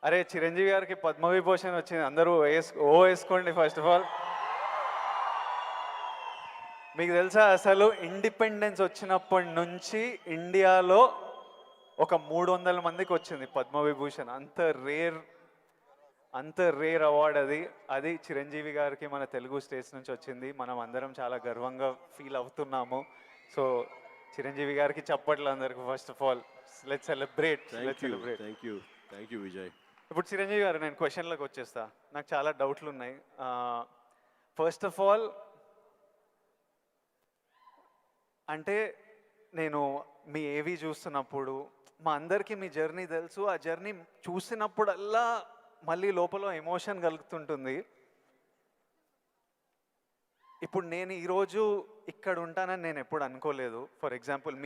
అరే చిరంజీవి గారికి పద్మవిభూషణ్ వచ్చింది, అందరూ వేసుకోండి ఫస్ట్ ఆఫ్ ఆల్. మీకు తెలుసా అసలు ఇండిపెండెన్స్ వచ్చినప్పటి నుంచి ఇండియాలో ఒక 300 మందికి వచ్చింది పద్మవిభూషణ్. అంత రేర్ అవార్డ్ అది. అది చిరంజీవి గారికి మన తెలుగు స్టేట్స్ నుంచి వచ్చింది. మనం అందరం చాలా గర్వంగా ఫీల్ అవుతున్నాము. సో చిరంజీవి గారికి చప్పట్లు అందరికి. First of all let's celebrate. Thank you Vijay. ఇప్పుడు చిరంజీవి గారు, నేను క్వశ్చన్లకు వచ్చేస్తా. నాకు చాలా డౌట్లు ఉన్నాయి. ఫస్ట్ ఆఫ్ ఆల్ అంటే నేను మీ ఏవి చూస్తున్నప్పుడు మా అందరికీ మీ జర్నీ తెలుసు. ఆ జర్నీ చూసినప్పుడల్లా మళ్ళీ లోపల ఎమోషన్ కలుగుతుంటుంది. ఇప్పుడు నేను ఈరోజు ఇక్కడ ఉంటానని నేను ఎప్పుడు అనుకోలేదు. ఫర్ ఎగ్జాంపుల్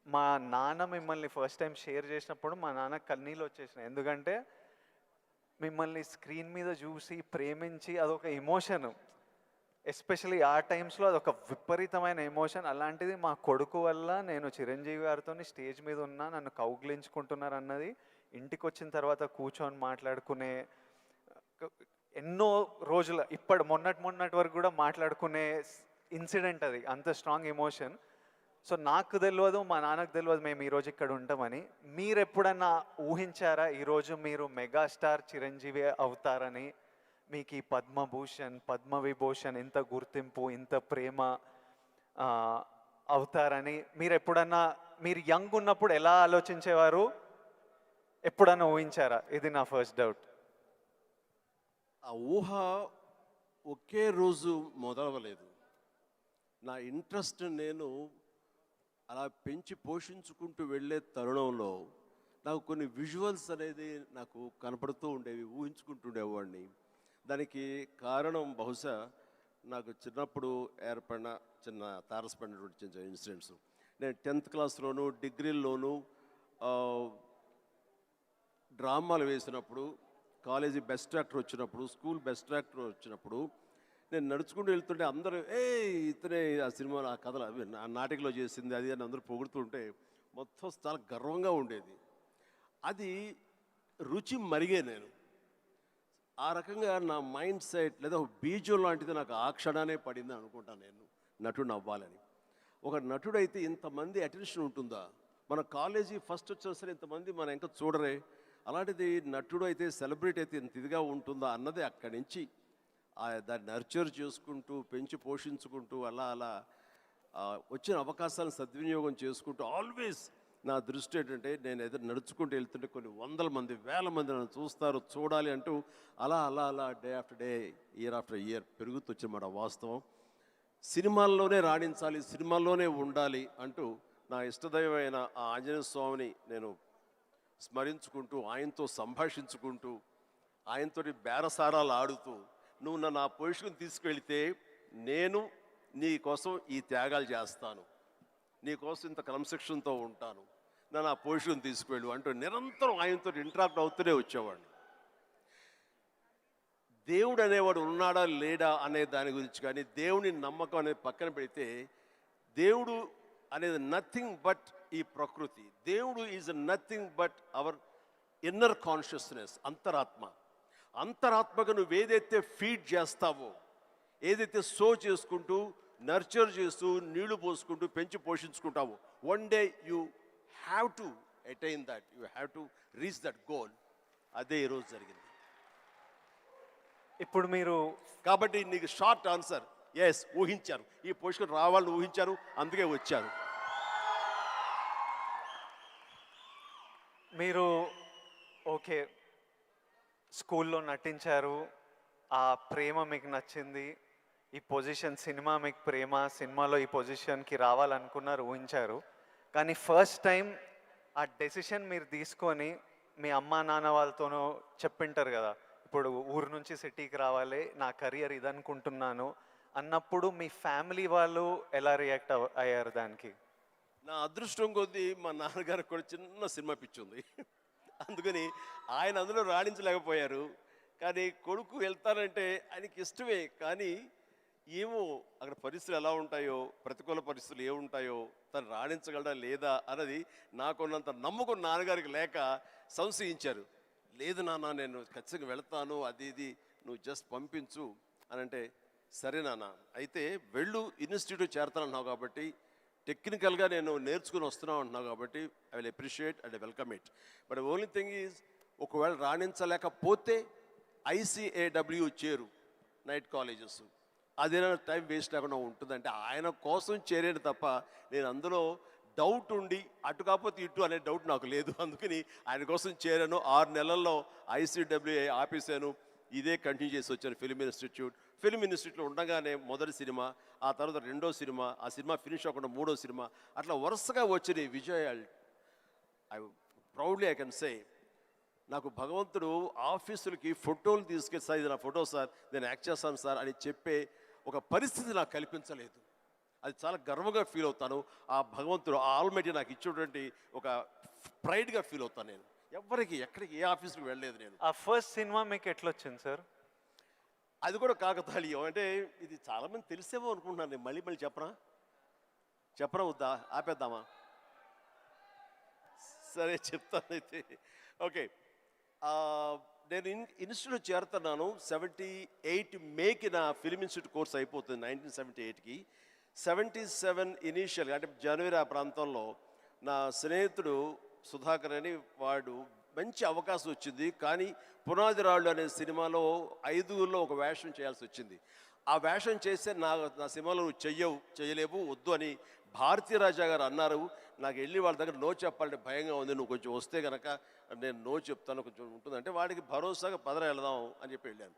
మా నాన్న మిమ్మల్ని ఫస్ట్ టైం షేర్ చేసినప్పుడు మా నాన్న కన్నీళ్ళు వచ్చేసినాయి. ఎందుకంటే మిమ్మల్ని స్క్రీన్ మీద చూసి ప్రేమించి అదొక ఎమోషన్. ఎస్పెషలీ ఆ టైమ్స్లో అదొక విపరీతమైన ఎమోషన్. అలాంటిది మా కొడుకు వల్ల నేను చిరంజీవి గారితో స్టేజ్ మీద ఉన్నా, నన్ను కౌగిలించుకుంటున్నారు అన్నది ఇంటికి వచ్చిన తర్వాత కూర్చొని మాట్లాడుకునే ఎన్నో రోజుల మొన్నటి వరకు కూడా మాట్లాడుకునే ఇన్సిడెంట్ అది. అంత స్ట్రాంగ్ ఎమోషన్. సో నాకు తెలియదు, మా నాన్నకు తెలియదు మేము ఈరోజు ఇక్కడ ఉంటామని. మీరు ఎప్పుడన్నా ఊహించారా ఈరోజు మీరు మెగాస్టార్ చిరంజీవి అవుతారని? మీకు ఈ పద్మభూషణ్ పద్మవిభూషణ్ ఇంత గుర్తింపు, ఇంత ప్రేమ అవుతారని మీరు యంగ్ ఉన్నప్పుడు ఎలా ఆలోచించేవారు? ఎప్పుడన్నా ఊహించారా? ఇది నా ఫస్ట్ డౌట్. ఆ ఊహ ఒకే రోజు మొదలవలేదు. నా ఇంట్రెస్ట్ నేను అలా పెంచి పోషించుకుంటూ వెళ్ళే తరుణంలో నాకు కొన్ని విజువల్స్ అనేది నాకు కనపడుతూ ఉండేవి, ఊహించుకుంటుండేవాడిని. దానికి కారణం బహుశా నాకు చిన్నప్పుడు ఏర్పడిన చిన్న తారసపడినటువంటి చిన్న ఇన్సిడెంట్స్. నేను 10th క్లాస్లోను డిగ్రీల్లోనూ డ్రామాలు వేసినప్పుడు, కాలేజీ బెస్ట్ యాక్టర్ వచ్చినప్పుడు, స్కూల్ బెస్ట్ యాక్టర్ వచ్చినప్పుడు నేను నడుచుకుంటూ వెళ్తుంటే అందరూ ఇతనే ఆ సినిమాలో ఆ కథలు అవి ఆ నాటికలో చేసింది అది అని అందరూ పొగుడుతుంటే మొత్తం చాలా గర్వంగా ఉండేది. అది రుచి మరిగే నేను ఆ రకంగా నా మైండ్ సెట్ లేదా ఒక బీజం లాంటిది నాకు ఆ క్షణానే పడింది అనుకుంటాను నేను నటుడు అవ్వాలని. ఒక నటుడైతే ఇంతమంది అటెన్షన్ ఉంటుందా? మన కాలేజీ ఫస్ట్ వచ్చినా సరే ఇంతమంది మన ఇంకా చూడరే, అలాంటిది నటుడు అయితే సెలబ్రిటీ అయితే ఇంత ఇదిగా ఉంటుందా అన్నది అక్కడి నుంచి దాన్ని నర్చర్ చేసుకుంటూ పెంచి పోషించుకుంటూ అలా అలా వచ్చిన అవకాశాలను సద్వినియోగం చేసుకుంటూ ఆల్వేస్ నా దృష్టి ఏంటంటే నేను ఏదో నడుచుకుంటూ వెళ్తుంటే కొన్ని వందల మంది వేల మంది నన్ను చూస్తారు, చూడాలి అంటూ అలా అలా అలా day after day, year after year పెరుగుతూ వచ్చినమాట వాస్తవం. సినిమాల్లోనే రాణించాలి, సినిమాల్లోనే ఉండాలి అంటూ నా ఇష్టదైవమైన ఆ ఆంజనేయ స్వామిని నేను స్మరించుకుంటూ, ఆయనతో సంభాషించుకుంటూ, ఆయనతో బేరసారాలు ఆడుతూ, నువ్వు నన్ను ఆ పొజిషన్ తీసుకెళ్తే నేను నీ కోసం ఈ త్యాగాలు చేస్తాను, నీ కోసం ఇంత క్రమశిక్షణతో ఉంటాను, నన్ను ఆ పొజిషన్ తీసుకువెళ్ళు అంటూ నిరంతరం ఆయనతో ఇంటరాక్ట్ అవుతూనే వచ్చేవాడిని. దేవుడు అనేవాడు ఉన్నాడా లేడా అనే దాని గురించి కానీ, దేవుని నమ్మకం అనేది పక్కన పెడితే, దేవుడు అనేది నథింగ్ బట్ ఈ ప్రకృతి. దేవుడు is nothing but our inner consciousness, అంతరాత్మగా నువ్వు ఏదైతే ఫీడ్ చేస్తావో, ఏదైతే సో చేసుకుంటూ నర్చర్ చేస్తూ నీళ్లు పోసుకుంటూ పెంచి పోషించుకుంటావో, one day you have to attain that, you have to reach that goal. అదే ఈరోజు జరిగింది. ఇప్పుడు మీరు కాబట్టి నీకు షార్ట్ ఆన్సర్, ఎస్, ఊహించారు, ఈ పొజిషన్ రావాలని ఊహించారు, అందుకే వచ్చారు. మీరు ఓకే స్కూల్లో నటించారు, ఆ ప్రేమ మీకు నచ్చింది, ఈ పొజిషన్ సినిమా మీకు ప్రేమ, సినిమాలో ఈ పొజిషన్కి రావాలనుకున్నారు, ఊహించారు. కానీ ఫస్ట్ టైం ఆ డెసిషన్ మీరు తీసుకొని మీ అమ్మా నాన్న వాళ్ళతోనూ చెప్పింటారు కదా, ఇప్పుడు ఊరు నుంచి సిటీకి రావాలి, నా కెరియర్ ఇదనుకుంటున్నాను అన్నప్పుడు మీ ఫ్యామిలీ వాళ్ళు ఎలా రియాక్ట్ అయ్యారు దానికి? నా అదృష్టం కొద్దీ మా నాన్నగారికి కూడా చిన్న సినిమా పిచ్చి ఉంది, అందుకని ఆయన అందులో రాణించలేకపోయారు. కానీ కొడుకు వెళ్తానంటే ఆయనకి ఇష్టమే, కానీ ఏమో అక్కడ పరిస్థితులు ఎలా ఉంటాయో, ప్రతికూల పరిస్థితులు ఏముంటాయో, తను రాణించగలడా లేదా అన్నది నాకున్నంత నమ్మకం నాన్నగారికి లేక సంశయించారు. లేదు నాన్న నేను ఖచ్చితంగా వెళ్తాను, అది ఇది నువ్వు జస్ట్ పంపించు అని అంటే, సరే నాన్న అయితే వెళ్ళు, ఇన్స్టిట్యూట్ చేరతానన్నావు కాబట్టి టెక్నికల్గా నేను నేర్చుకుని వస్తున్నావు అంటున్నావు కాబట్టి I will appreciate and welcome it. But only thing is, ఒకవేళ రాణించలేకపోతే ICAW చేరు, నైట్ కాలేజెస్, అదేనా టైం వేస్ట్ లేకుండా ఉంటుందంటే ఆయన కోసం చేరాను తప్ప నేను అందులో డౌట్ ఉండి అటు కాకపోతే ఇటు అనే డౌట్ నాకు లేదు. అందుకని ఆయన కోసం చేరాను. 6 నెలల్లో ICWA ఆపేశాను, ఇదే కంటిన్యూ చేసి వచ్చాను. ఫిల్మ్ ఇన్స్టిట్యూట్లో ఉండగానే మొదటి సినిమా, ఆ తర్వాత రెండో సినిమా, ఆ సినిమా ఫినిష్ అవ్వకుండా మూడో సినిమా, అట్లా వరుసగా వచ్చిన విజయాలు. ఐ కెన్ సే నాకు భగవంతుడు ఆఫీసులకి ఫోటోలు తీసుకెళ్ళి, సార్ ఇది నా ఫోటో సార్, నేను యాక్ట్ చేస్తాను సార్ అని చెప్పే ఒక పరిస్థితి నాకు కల్పించలేదు. అది చాలా గర్వంగా ఫీల్ అవుతాను. ఆ భగవంతుడు, ఆ ఆల్మైటీ నాకు ఇచ్చేటువంటి ఒక ప్రైడ్గా ఫీల్ అవుతాను. నేను ఎవ్వరికి ఎక్కడికి ఏ ఆఫీస్కి వెళ్ళలేదు. నేను ఆ ఫస్ట్ సినిమా మీకు ఎట్లా వచ్చింది సార్? అది కూడా కాకతాళీయం. అంటే ఇది చాలామంది తెలిసేమో అనుకుంటున్నాను. నేను మళ్ళీ చెప్పనా వద్దా, ఆపేద్దామా? సరే చెప్తాను అయితే. ఓకే, నేను ఇన్స్టిట్యూట్ చేరుతున్నాను 78 మేకి నా ఫిల్మ్ ఇన్స్టిట్యూట్ కోర్స్ అయిపోతుంది. 1978కి 77 ఇనీషియల్గా అంటే జనవరి ఆ ప్రాంతంలో నా స్నేహితుడు సుధాకర్ అని వాడు మంచి అవకాశం వచ్చింది. కానీ పునాది రాళ్ళు అనే సినిమాలో 5గురిలో ఒక వేషం చేయాల్సి వచ్చింది. ఆ వేషం చేస్తే నా సినిమాలో నువ్వు చేయలేవు, వద్దు అని భారతీ రాజా గారు అన్నారు. నాకు వెళ్ళి వాళ్ళ దగ్గర నో చెప్పాలంటే భయంగా ఉంది, నువ్వు కొంచెం వస్తే కనుక నేను నో చెప్తాను, కొంచెం ఉంటుందంటే వాడికి భరోసాగా పదర వెళదాం అని చెప్పి వెళ్ళాను.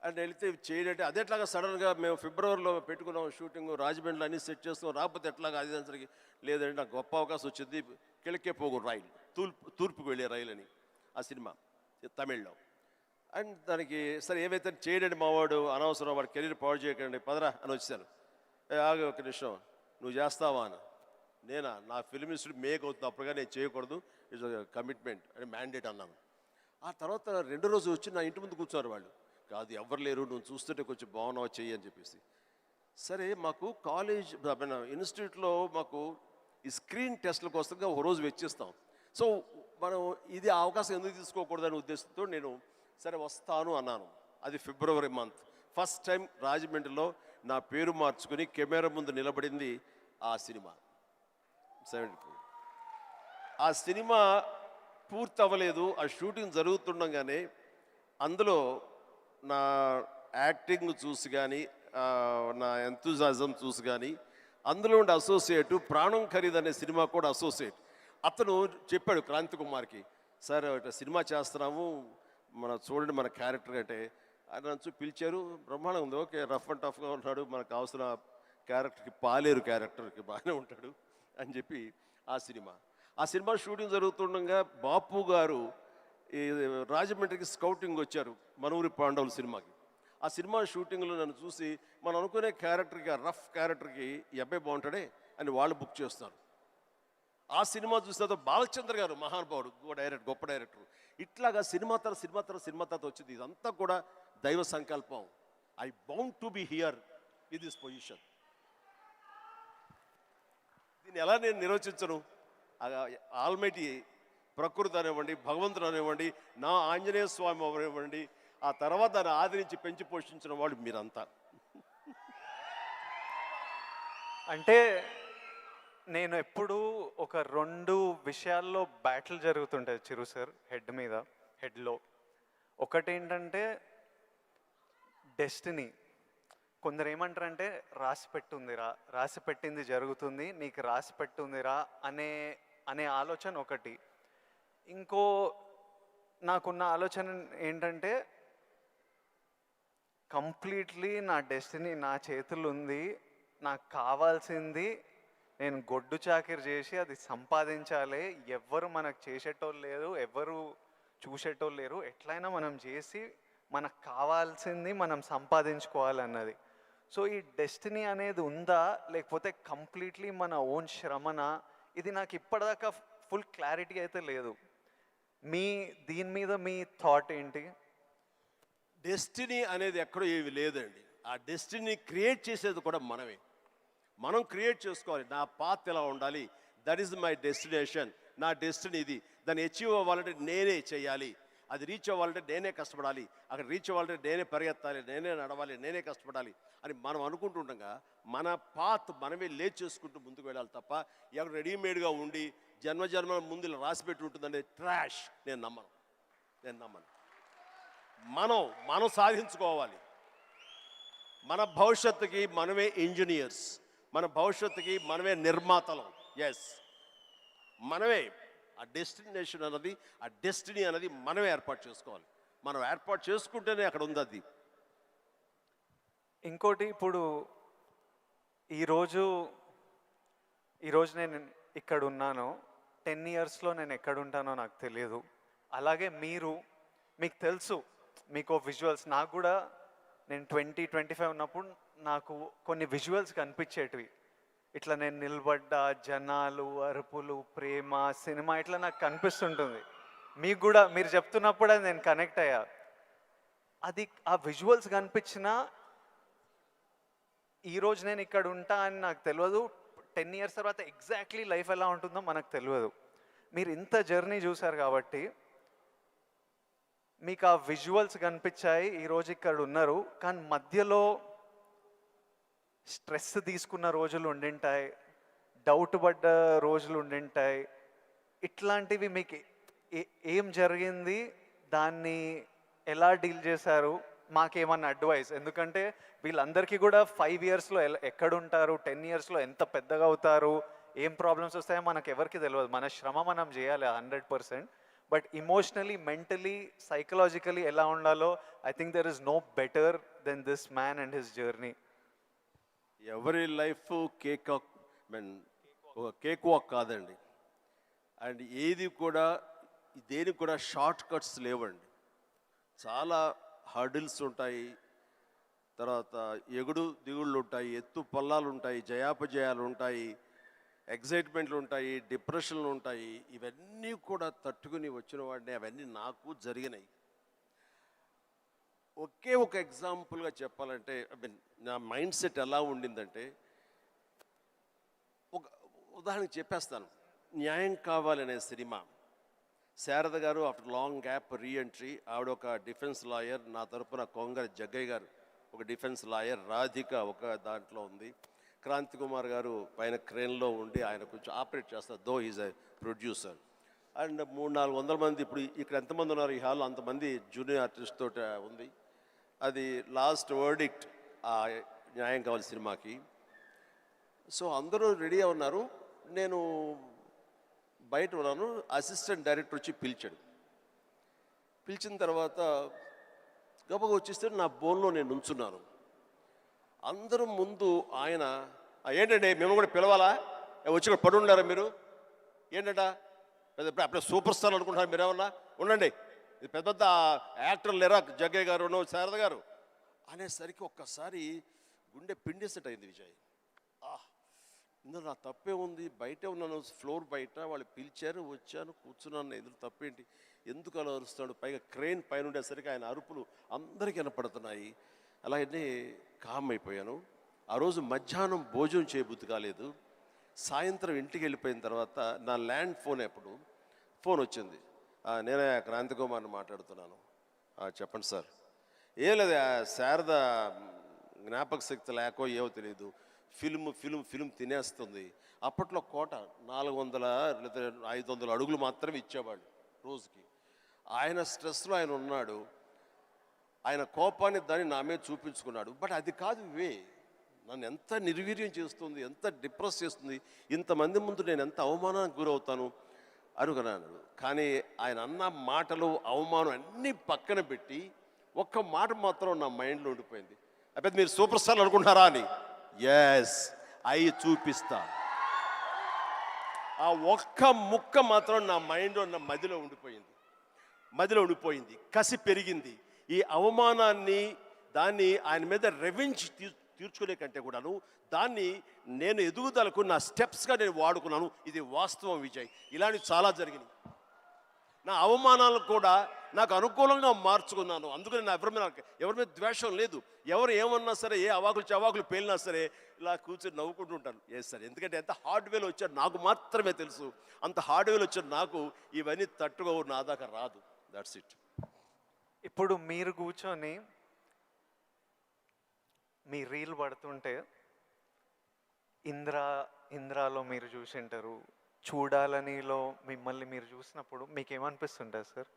అండ్ వెళితే చేయడంటే అదెట్లాగా సడన్గా మేము ఫిబ్రవరిలో పెట్టుకున్నాం షూటింగ్, రాజమండ్రిలో అన్నీ సెట్ చేస్తాం, రాకపోతే ఎట్లాగా అది దానికి లేదంటే నాకు గొప్ప అవకాశం వచ్చింది. కిళకే పోగు రైలు, తూర్పుకు వెళ్ళే రైలు అని ఆ సినిమా తమిళ్లో. అండ్ దానికి సరే ఏమైతే చేయడండి మావాడు అనవసరం, వాడు కెరీర్ పాడు చేయకండి, పదరా అని వచ్చాను. ఆగే ఒక నిమిషం, నువ్వు చేస్తావా అని. నా ఫిల్మ్ ఇన్స్టిట్యూట్ మేక్ అవుతుంది, అప్పుడుగా నేను చేయకూడదు, ఇట్స్ కమిట్మెంట్ అని మ్యాండేట్ అన్నాను. ఆ తర్వాత 2 రోజు వచ్చి నా ఇంటి ముందు కూర్చున్నారు వాళ్ళు. కాదు ఎవరు లేరు, నువ్వు చూస్తుంటే కొంచెం బాగున్నావు చెయ్యి అని చెప్పేసి. సరే మాకు కాలేజ్ ఇన్స్టిట్యూట్లో మాకు ఈ స్క్రీన్ టెస్ట్ల కోసంగా ఒక రోజు వెచ్చిస్తాం. సో మనం ఇది అవకాశం ఎందుకు తీసుకోకూడదనే ఉద్దేశంతో నేను సరే వస్తాను అన్నాను. అది ఫిబ్రవరి మంత్. ఫస్ట్ టైం రాజమండ్రిలో నా పేరు మార్చుకుని కెమెరా ముందు నిలబడింది ఆ సినిమా 74. ఆ సినిమా పూర్తి అవ్వలేదు, ఆ షూటింగ్ జరుగుతుండగానే అందులో నా యాక్టింగ్ చూసి కానీ నా ఎంతూజాజం చూసి కానీ అందులో ఉండే అసోసియేటు ప్రాణం ఖరీదు అనే సినిమా కూడా అసోసియేట్ అతను చెప్పాడు క్రాంతి కుమార్కి, సార్ సినిమా చేస్తున్నాము, చూడండి మన క్యారెక్టర్ అంటే. ఆయన నన్ను పిలిచారు, బ్రహ్మాండంగా ఉంది, ఓకే రఫ్ అండ్ టఫ్గా ఉన్నాడు, మనకు కావాల్సిన క్యారెక్టర్కి పాలేరు క్యారెక్టర్కి బాగానే ఉంటాడు అని చెప్పి ఆ సినిమా షూటింగ్ జరుగుతుండగా బాపు గారు ఈ రాజమండ్రికి స్కౌటింగ్ వచ్చారు మనూరి పాండవుల సినిమాకి. ఆ సినిమా షూటింగ్లో నన్ను చూసి మనం అనుకునే క్యారెక్టర్కి, ఆ రఫ్ క్యారెక్టర్కి ఈ అబ్బాయి బాగుంటాడే అని వాళ్ళు బుక్ చేస్తారు. ఆ సినిమా చూసిన తర్వాత బాలచంద్ర గారు మహానుభావుడు, గొప్ప డైరెక్టర్. ఇట్లాగా సినిమా తర్వాత వచ్చింది. ఇదంతా కూడా దైవ సంకల్పం. I bound to be here with this position. దీన్ని ఎలా నేను నిర్వచించను? ఆల్మైటీ ప్రకృతి అనివ్వండి, భగవంతుడు అనివ్వండి, నా ఆంజనేయ స్వామి అనివ్వండి, ఆ తర్వాత దాన్ని ఆదరించి పెంచి పోషించిన వాళ్ళు మీరంతా. అంటే నేను ఎప్పుడు ఒక 2 విషయాల్లో బ్యాటిల్ జరుగుతుంటుంది చిరు సార్ హెడ్లో. ఒకటి ఏంటంటే డెస్టినీ. కొందరు ఏమంటారంటే రాసి పెట్టింది జరుగుతుంది, నీకు రాసి పెట్టుందిరా అనే ఆలోచన ఒకటి. ఇంకో నాకున్న ఆలోచన ఏంటంటే కంప్లీట్లీ నా డెస్టినీ నా చేతులు ఉంది, నాకు కావాల్సింది నేను గొడ్డు చాకిరి చేసి అది సంపాదించాలి. ఎవ్వరు మనకు చేసేటోళ్ళు లేరు, ఎవ్వరు చూసేటోళ్ళు లేరు, ఎట్లయినా మనం చేసి మనకు కావాల్సింది మనం సంపాదించుకోవాలన్నది. సో ఈ డెస్టినీ అనేది ఉందా లేకపోతే కంప్లీట్లీ మన ఓన్ శ్రమన, ఇది నాకు ఇప్పటిదాకా ఫుల్ క్లారిటీ అయితే లేదు. దీని మీద మీ థాట్ ఏంటి? డెస్టినీ అనేది ఎక్కడో ఏమి లేదండి. ఆ డెస్టినీ క్రియేట్ చేసేది కూడా మనం క్రియేట్ చేసుకోవాలి. నా పాత్ ఎలా ఉండాలి, దట్ ఈస్ మై డెస్టినేషన్, నా డెస్టినీ ఇది, దాన్ని అచీవ్ అవ్వాలంటే నేనే చేయాలి అది రీచ్ అవ్వాలంటే నేనే కష్టపడాలి, అక్కడ రీచ్ అవ్వాలంటే నేనే పరిగెత్తాలి, నేనే నడవాలి, నేనే కష్టపడాలి అని మనం అనుకుంటుండగా మన పాత్ మనమే లేచి చేసుకుంటూ ముందుకు వెళ్ళాలి తప్ప ఎక్కడ రెడీమేడ్గా ఉండి జన్మజన్మ ముందు ఇలా రాసిపెట్టి ఉంటుందంటే ట్రాష్. నేను నమ్మను. మనం సాధించుకోవాలి. మన భవిష్యత్తుకి మనమే ఇంజనీర్స్, మన భవిష్యత్తుకి మనమే నిర్మాతలం. ఎస్, మనమే ఆ డెస్టినేషన్ అన్నది, ఆ డెస్టినీ అనేది మనమే ఏర్పాటు చేసుకోవాలి. మనం ఏర్పాటు చేసుకుంటేనే అక్కడ ఉంది అది. ఇంకోటి, ఇప్పుడు ఈరోజు నేను ఇక్కడ ఉన్నాను, 10 ఇయర్స్లో నేను ఎక్కడ ఉంటానో నాకు తెలియదు. అలాగే మీకు తెలుసు, మీకు విజువల్స్, నాకు కూడా నేను 20-25 ఉన్నప్పుడు నాకు కొన్ని విజువల్స్ కనిపించేటివి. ఇట్లా నేను నిలబడ్డా, జనాలు, అరుపులు, ప్రేమ, సినిమా ఇట్లా నాకు కనిపిస్తుంటుంది. మీకు కూడా మీరు చెప్తున్నప్పుడు అది నేను కనెక్ట్ అయ్యా. అది ఆ విజువల్స్ కనిపించినా ఈరోజు నేను ఇక్కడ ఉంటా అని నాకు తెలియదు. 10 ఇయర్స్ తర్వాత ఎగ్జాక్ట్లీ లైఫ్ ఎలా ఉంటుందో మనకు తెలియదు. మీరు ఇంత జర్నీ చూసారు కాబట్టి మీకు ఆ విజువల్స్ కనిపించాయి, ఈరోజు ఇక్కడ ఉన్నారు. కానీ మధ్యలో స్ట్రెస్ తీసుకున్న రోజులు ఉండింటాయి, డౌట్ పడ్డ రోజులు ఉండింటాయి. ఇట్లాంటివి మీకు ఏం జరిగింది, దాన్ని ఎలా డీల్ చేశారు, మాకేమన్నా అడ్వైస్? ఎందుకంటే వీళ్ళందరికీ కూడా 5 ఇయర్స్లో ఎక్కడుంటారు, 10 ఇయర్స్లో ఎంత పెద్దగా అవుతారు, ఏం ప్రాబ్లమ్స్ వస్తాయో మనకు ఎవరికి తెలియదు. మన శ్రమ మనం చేయాలి 100%. బట్ ఇమోషనలీ, మెంటలీ, సైకలాజికలీ ఎలా ఉండాలో I think there is no better then this man and his journey. ఎవరి లైఫ్ కేక్ వాక్ కాదండి. అండ్ ఏది కూడా, దేనికి కూడా షార్ట్ కట్స్ లేవండి. చాలా హర్డిల్స్ ఉంటాయి, తర్వాత ఎగుడు దిగుళ్ళు ఉంటాయి, ఎత్తు పల్లాలు ఉంటాయి, జయాపజయాలు ఉంటాయి, ఎగ్జైట్మెంట్లు ఉంటాయి, డిప్రెషన్లు ఉంటాయి. ఇవన్నీ కూడా తట్టుకుని వచ్చిన వాడిని, అవన్నీ నాకు జరిగినాయి. ఒకే ఒక ఎగ్జాంపుల్గా చెప్పాలంటే, నా మైండ్ సెట్ ఎలా ఉండిందంటే, ఒక ఉదాహరణకి చెప్పేస్తాను. న్యాయం కావాలనే సినిమా, శారద గారు ఆఫ్టర్ లాంగ్ గ్యాప్ రీఎంట్రీ, ఆవిడ ఒక డిఫెన్స్ లాయర్, నా తరపున కొంగర జగ్గయ్య గారు ఒక డిఫెన్స్ లాయర్, రాధిక ఒక దాంట్లో ఉంది, క్రాంతి కుమార్ గారు పైన క్రేన్లో ఉండి ఆయన కొంచెం ఆపరేట్ చేస్తారు, though is a producer. And 300-400 మంది, ఇప్పుడు ఇక్కడ ఎంతమంది ఉన్నారు ఈ హాల్లో అంతమంది జూనియర్ ఆర్టిస్ట్ తోటి ఉంది. అది లాస్ట్ వర్డిక్ట్ ఆ న్యాయం కావాలి సినిమాకి. సో అందరూ రెడీ ఉన్నారు, నేను బయట ఉన్నాను. అసిస్టెంట్ డైరెక్టర్ వచ్చి పిలిచిన తర్వాత గబగ వచ్చేస్తే నా బోన్లో నేను ఉంచున్నాను. అందరూ ముందు ఆయన, ఏంటంటే మేము కూడా పిలవాలా, వచ్చి కూడా పడి ఉండారా మీరు, ఏంటంట అప్పుడే సూపర్ స్టార్ అనుకుంటున్నారు మీరు, ఏమన్నా ఉండండి, ఇది పెద్ద పెద్ద యాక్టర్లు లేరా, జగ్గయ్య గారు, శారద గారు అనేసరికి ఒక్కసారి గుండె పిండేసేట్ అయింది విజయ్. ఇందులో నా తప్పే ఉంది, బయటే ఉన్నాను, ఫ్లోర్ బయట, వాళ్ళు పిలిచారు, వచ్చాను, కూర్చున్నాను, ఇందులో తప్పేంటి, ఎందుకు అలా అరుస్తాడు, పైగా క్రెయిన్ పైన ఉండేసరికి ఆయన అరుపులు అందరికీ వినపడుతున్నాయి. అలాగే కామ్ అయిపోయాను. ఆ రోజు మధ్యాహ్నం భోజనం చేయబుద్ధి కాలేదు. సాయంత్రం ఇంటికి వెళ్ళిపోయిన తర్వాత నా ల్యాండ్ ఫోన్ వచ్చింది. నేనే క్రాంతి కుమార్ని మాట్లాడుతున్నాను. చెప్పండి సార్. ఏం లేదు, శారద జ్ఞాపక శక్తి లేకో ఏవో తెలియదు, ఫిల్మ్ తినేస్తుంది. అప్పట్లో కోట 400 లేదా 500 అడుగులు మాత్రమే ఇచ్చేవాళ్ళు రోజుకి. ఆయన స్ట్రెస్లో ఆయన ఉన్నాడు, ఆయన కోపాన్ని దాన్ని నా మీద చూపించుకున్నాడు. బట్ అది కాదు నన్ను ఎంత నిర్వీర్యం చేస్తుంది, ఎంత డిప్రెస్ చేస్తుంది, ఇంతమంది ముందు నేను ఎంత అవమానానికి గురవుతాను అనుకున్నాను. కానీ ఆయన అన్న మాటలు, అవమానం అన్నీ పక్కన పెట్టి ఒక్క మాట మాత్రం నా మైండ్లో ఉండిపోయింది. అప్పుడు మీరు సూపర్ స్టార్ అనుకుంటున్నారా అని. ఎస్, అవి చూపిస్తా. ఆ ఒక్క ముక్క మాత్రం నా మైండ్లో, నా మదిలో ఉండిపోయింది. కసి పెరిగింది. ఈ అవమానాన్ని, దాన్ని ఆయన మీద రెవెంజ్ తీర్చుకునే కంటే కూడాను దాన్ని నేను ఎదుగుదలకు నా స్టెప్స్గా నేను వాడుకున్నాను. ఇది వాస్తవం విజయ్. ఇలాంటివి చాలా జరిగినాయి. నా అవమానాలను కూడా నాకు అనుకూలంగా మార్చుకున్నాను. అందుకని నా ఎవరి మీద ద్వేషం లేదు. ఎవరు ఏమన్నా సరే, ఏ అవాకులు పేలినా సరే ఇలా కూర్చొని నవ్వుకుంటూ ఉంటాను. సార్, ఎందుకంటే ఎంత హార్డ్వేర్ వచ్చాడు నాకు మాత్రమే తెలుసు. అంత హార్డ్వేర్ వచ్చాడు నాకు ఇవన్నీ తట్టుకోవు, నా దాకా రాదు. That's it. ఇప్పుడు మీరు కూర్చొని మీ రీల్ పడుతుంటే ఇంద్రాలో మీరు చూసింటారు, చూడాలనిలో మిమ్మల్ని మీరు చూసినప్పుడు మీకు ఏమనిపిస్తుంటుంది సార్?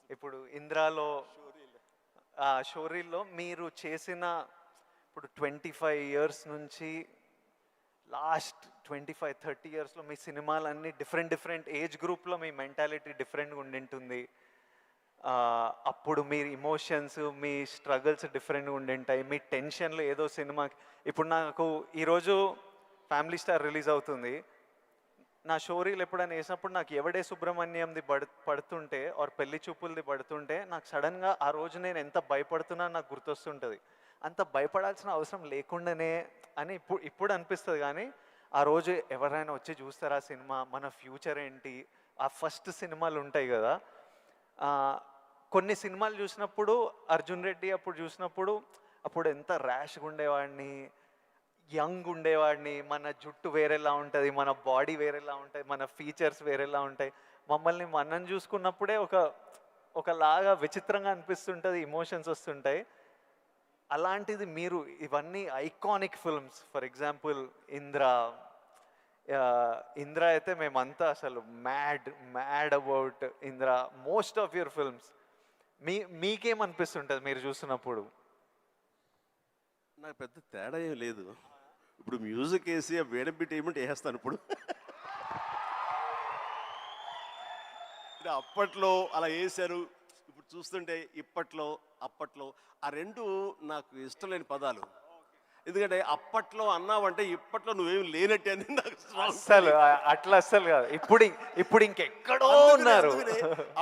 ఇప్పుడు ఇంద్రాలో షోరీల్లో మీరు చేసిన ఇప్పుడు 25 years నుంచి లాస్ట్ 25-30 yearsలో మీ సినిమాలన్నీ డిఫరెంట్ ఏజ్ గ్రూప్లో మీ మెంటాలిటీ డిఫరెంట్గా ఉండింటుంది. అప్పుడు మీ ఇమోషన్స్, మీ స్ట్రగుల్స్ డిఫరెంట్గా ఉండింటాయి. మీ టెన్షన్లు ఏదో సినిమా. ఇప్పుడు నాకు ఈరోజు ఫ్యామిలీ స్టార్ రిలీజ్ అవుతుంది. నా షోరీలు ఎప్పుడైనా వేసినప్పుడు నాకు ఎవడే సుబ్రహ్మణ్యంది పడుతుంటే ఆర్ పెళ్లి చూపులది పడుతుంటే నాకు సడన్గా ఆ రోజు నేను ఎంత భయపడుతున్నా నాకు గుర్తొస్తుంటుంది. అంత భయపడాల్సిన అవసరం లేకుండానే అని ఇప్పుడు అనిపిస్తుంది. కానీ ఆ రోజు ఎవరైనా వచ్చి చూస్తారా సినిమా, మన ఫ్యూచర్ ఏంటి, ఆ ఫస్ట్ సినిమాలు ఉంటాయి కదా. కొన్ని సినిమాలు చూసినప్పుడు అర్జున్ రెడ్డి అప్పుడు చూసినప్పుడు అప్పుడు ఎంత ర్యాష్గా ఉండేవాడిని, యంగ్ ఉండేవాడిని, మన జుట్టు వేరేలా ఉంటుంది, మన బాడీ వేరేలా ఉంటుంది, మన ఫీచర్స్ వేరేలా ఉంటాయి. మమ్మల్ని మనం చూసుకున్నప్పుడే ఒకలాగా విచిత్రంగా అనిపిస్తుంటుంది, ఇమోషన్స్ వస్తుంటాయి. అలాంటిది మీరు ఇవన్నీ iconic films, for example Indra అయితే మేమంతా అసలు mad about Indra. Most of your films మీకేమనిపిస్తుంటుంది మీరు చూస్తున్నప్పుడు? నాకు పెద్ద తేడా ఏం లేదు. ఇప్పుడు మ్యూజిక్ వేసి ఆ వేడం బిట్ ఏమంటే వేసేస్తాను ఇప్పుడు. అప్పట్లో అలా వేశారు, ఇప్పుడు చూస్తుంటే ఇప్పట్లో అప్పట్లో ఆ రెండు నాకు ఇష్టం లేని పదాలు. ఎందుకంటే అప్పట్లో అన్నావంటే ఇప్పట్లో నువ్వేమి లేనట్టే అని నాకు అస్సలు అట్లా అస్సలు కాదు. ఇప్పుడు ఇంకెక్కడో ఉన్నారు.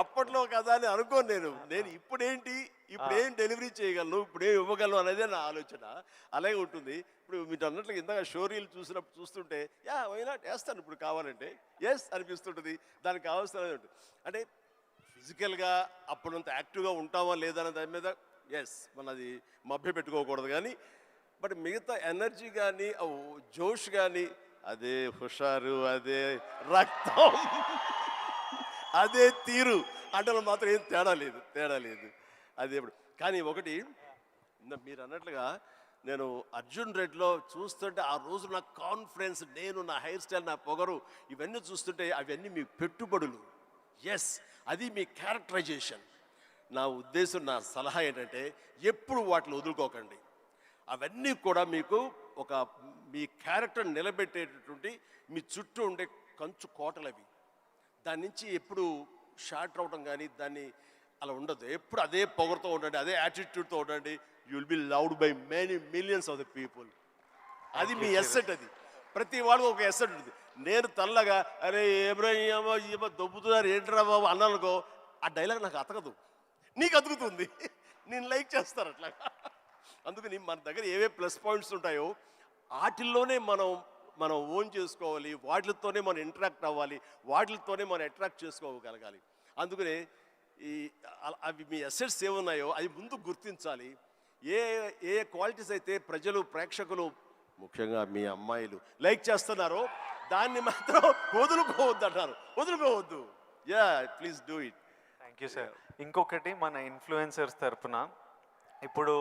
అప్పట్లో కదా అని అనుకోను నేను ఇప్పుడేంటి, ఇప్పుడేం డెలివరీ చేయగలను, ఇప్పుడేం ఇవ్వగలను అనేది నా ఆలోచన. అలాగే ఉంటుంది. ఇప్పుడు మీరు అన్నట్లుగా ఇందాక షోరీలు చూస్తుంటే వైనా వేస్తాను ఇప్పుడు కావాలంటే ఎస్ అనిపిస్తుంటుంది. దానికి కావాల్సిన అంటే ఫిజికల్గా అప్పుడంత యాక్టివ్గా ఉంటామా లేదా అనే దాని మీద ఎస్ మనది మభ్య పెట్టుకోకూడదు. కానీ బట్ మిగతా ఎనర్జీ కానీ జోష్ కానీ అదే హుషారు, అదే రక్తం, అదే తీరు అంటే మాత్రం ఏం తేడా లేదు. అది ఎప్పుడు కానీ ఒకటి మీరు అన్నట్లుగా నేను అర్జున్ రెడ్డిలో చూస్తుంటే ఆ రోజు నా కాన్ఫిడెన్స్, నేను నా హెయిర్ స్టైల్, నా పొగరు ఇవన్నీ చూస్తుంటే అవన్నీ మీ పెట్టుబడులు. ఎస్, అది మీ క్యారెక్టరైజేషన్. నా ఉద్దేశం, నా సలహా ఏంటంటే ఎప్పుడు వాటిని వదులుకోకండి. అవన్నీ కూడా మీకు మీ క్యారెక్టర్ నిలబెట్టేటటువంటి మీ చుట్టూ ఉండే కంచు కోటలు అవి. దాని నుంచి ఎప్పుడు షార్ట్ అవడం కానీ దాన్ని అలా ఉండదు. ఎప్పుడు అదే పొగరుతో ఉండండి, అదే యాటిట్యూడ్తో ఉండండి. You will be loved by many millions of the people. అది మీ ఎస్సెట్. అది ప్రతి వాళ్ళకు ఒక ఎస్సెట్ ఉంటుంది. నేను తల్లగా అరే ఏమో దొబ్బుతున్నారు ఏంట్రా బాబు అన్నానుకో, ఆ డైలాగ్ నాకు అతకదు, నీకు అతుకుతుంది, నేను లైక్ చేస్తాను అట్లా. అందుకని మన దగ్గర ఏవే ప్లస్ పాయింట్స్ ఉంటాయో వాటిల్లోనే మనం ఓన్ చేసుకోవాలి, వాటితోనే మనం ఇంటరాక్ట్ అవ్వాలి, వాటితోనే మనం అట్రాక్ట్ చేసుకోగలగాలి. అందుకనే అవి మీ అసెట్స్ ఏమున్నాయో అది ముందు గుర్తించాలి. ఏ క్వాలిటీస్ అయితే ప్రజలు, ప్రేక్షకులు, ముఖ్యంగా మీ అమ్మాయిలు లైక్ చేస్తున్నారో దాన్ని మాత్రం వదులుకోవద్దు. Yeah, please do it. Thank you sir. ఇంకొకటి మన ఇన్ఫ్లుయెన్సర్స్ తరపున ఇప్పుడు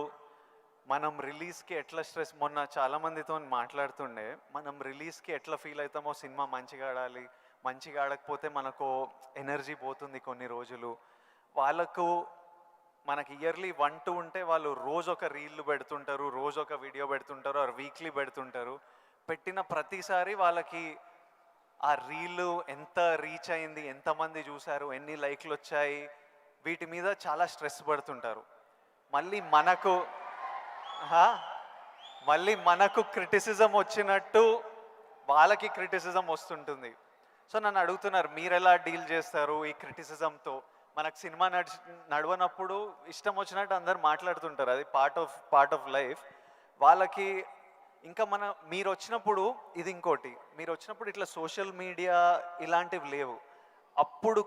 మనం రిలీజ్కి ఎట్లా స్ట్రెస్, మొన్న చాలామందితో మాట్లాడుతుండే, మనం రిలీజ్కి ఎట్లా ఫీల్ అవుతామో, సినిమా మంచిగా ఆడాలి, మంచిగా ఆడకపోతే మనకు ఎనర్జీ పోతుంది కొన్ని రోజులు. వాళ్ళకు మనకి ఇయర్లీ 1-2 ఉంటే వాళ్ళు రోజు ఒక రీల్ పెడుతుంటారు, రోజు ఒక వీడియో పెడుతుంటారు, ఆర్ వీక్లీ పెడుతుంటారు. పెట్టిన ప్రతిసారి వాళ్ళకి ఆ రీల్ ఎంత రీచ్ అయింది, ఎంతమంది చూశారు, ఎన్ని లైక్లు వచ్చాయి, వీటి మీద చాలా స్ట్రెస్ పడుతుంటారు. మళ్ళీ మనకు క్రిటిసిజం వచ్చినట్టు వాళ్ళకి క్రిటిసిజం వస్తుంటుంది. సో నన్ను అడుగుతున్నారు, మీరు ఎలా డీల్ చేస్తారు ఈ క్రిటిసిజంతో? మనకు సినిమా నడవనప్పుడు ఇష్టం వచ్చినట్టు అందరు మాట్లాడుతుంటారు, అది పార్ట్ ఆఫ్ లైఫ్. వాళ్ళకి ఇంకా మీరు వచ్చినప్పుడు ఇది ఇంకోటి, మీరు వచ్చినప్పుడు ఇట్లా సోషల్ మీడియా ఇలాంటివి లేవు. అప్పుడు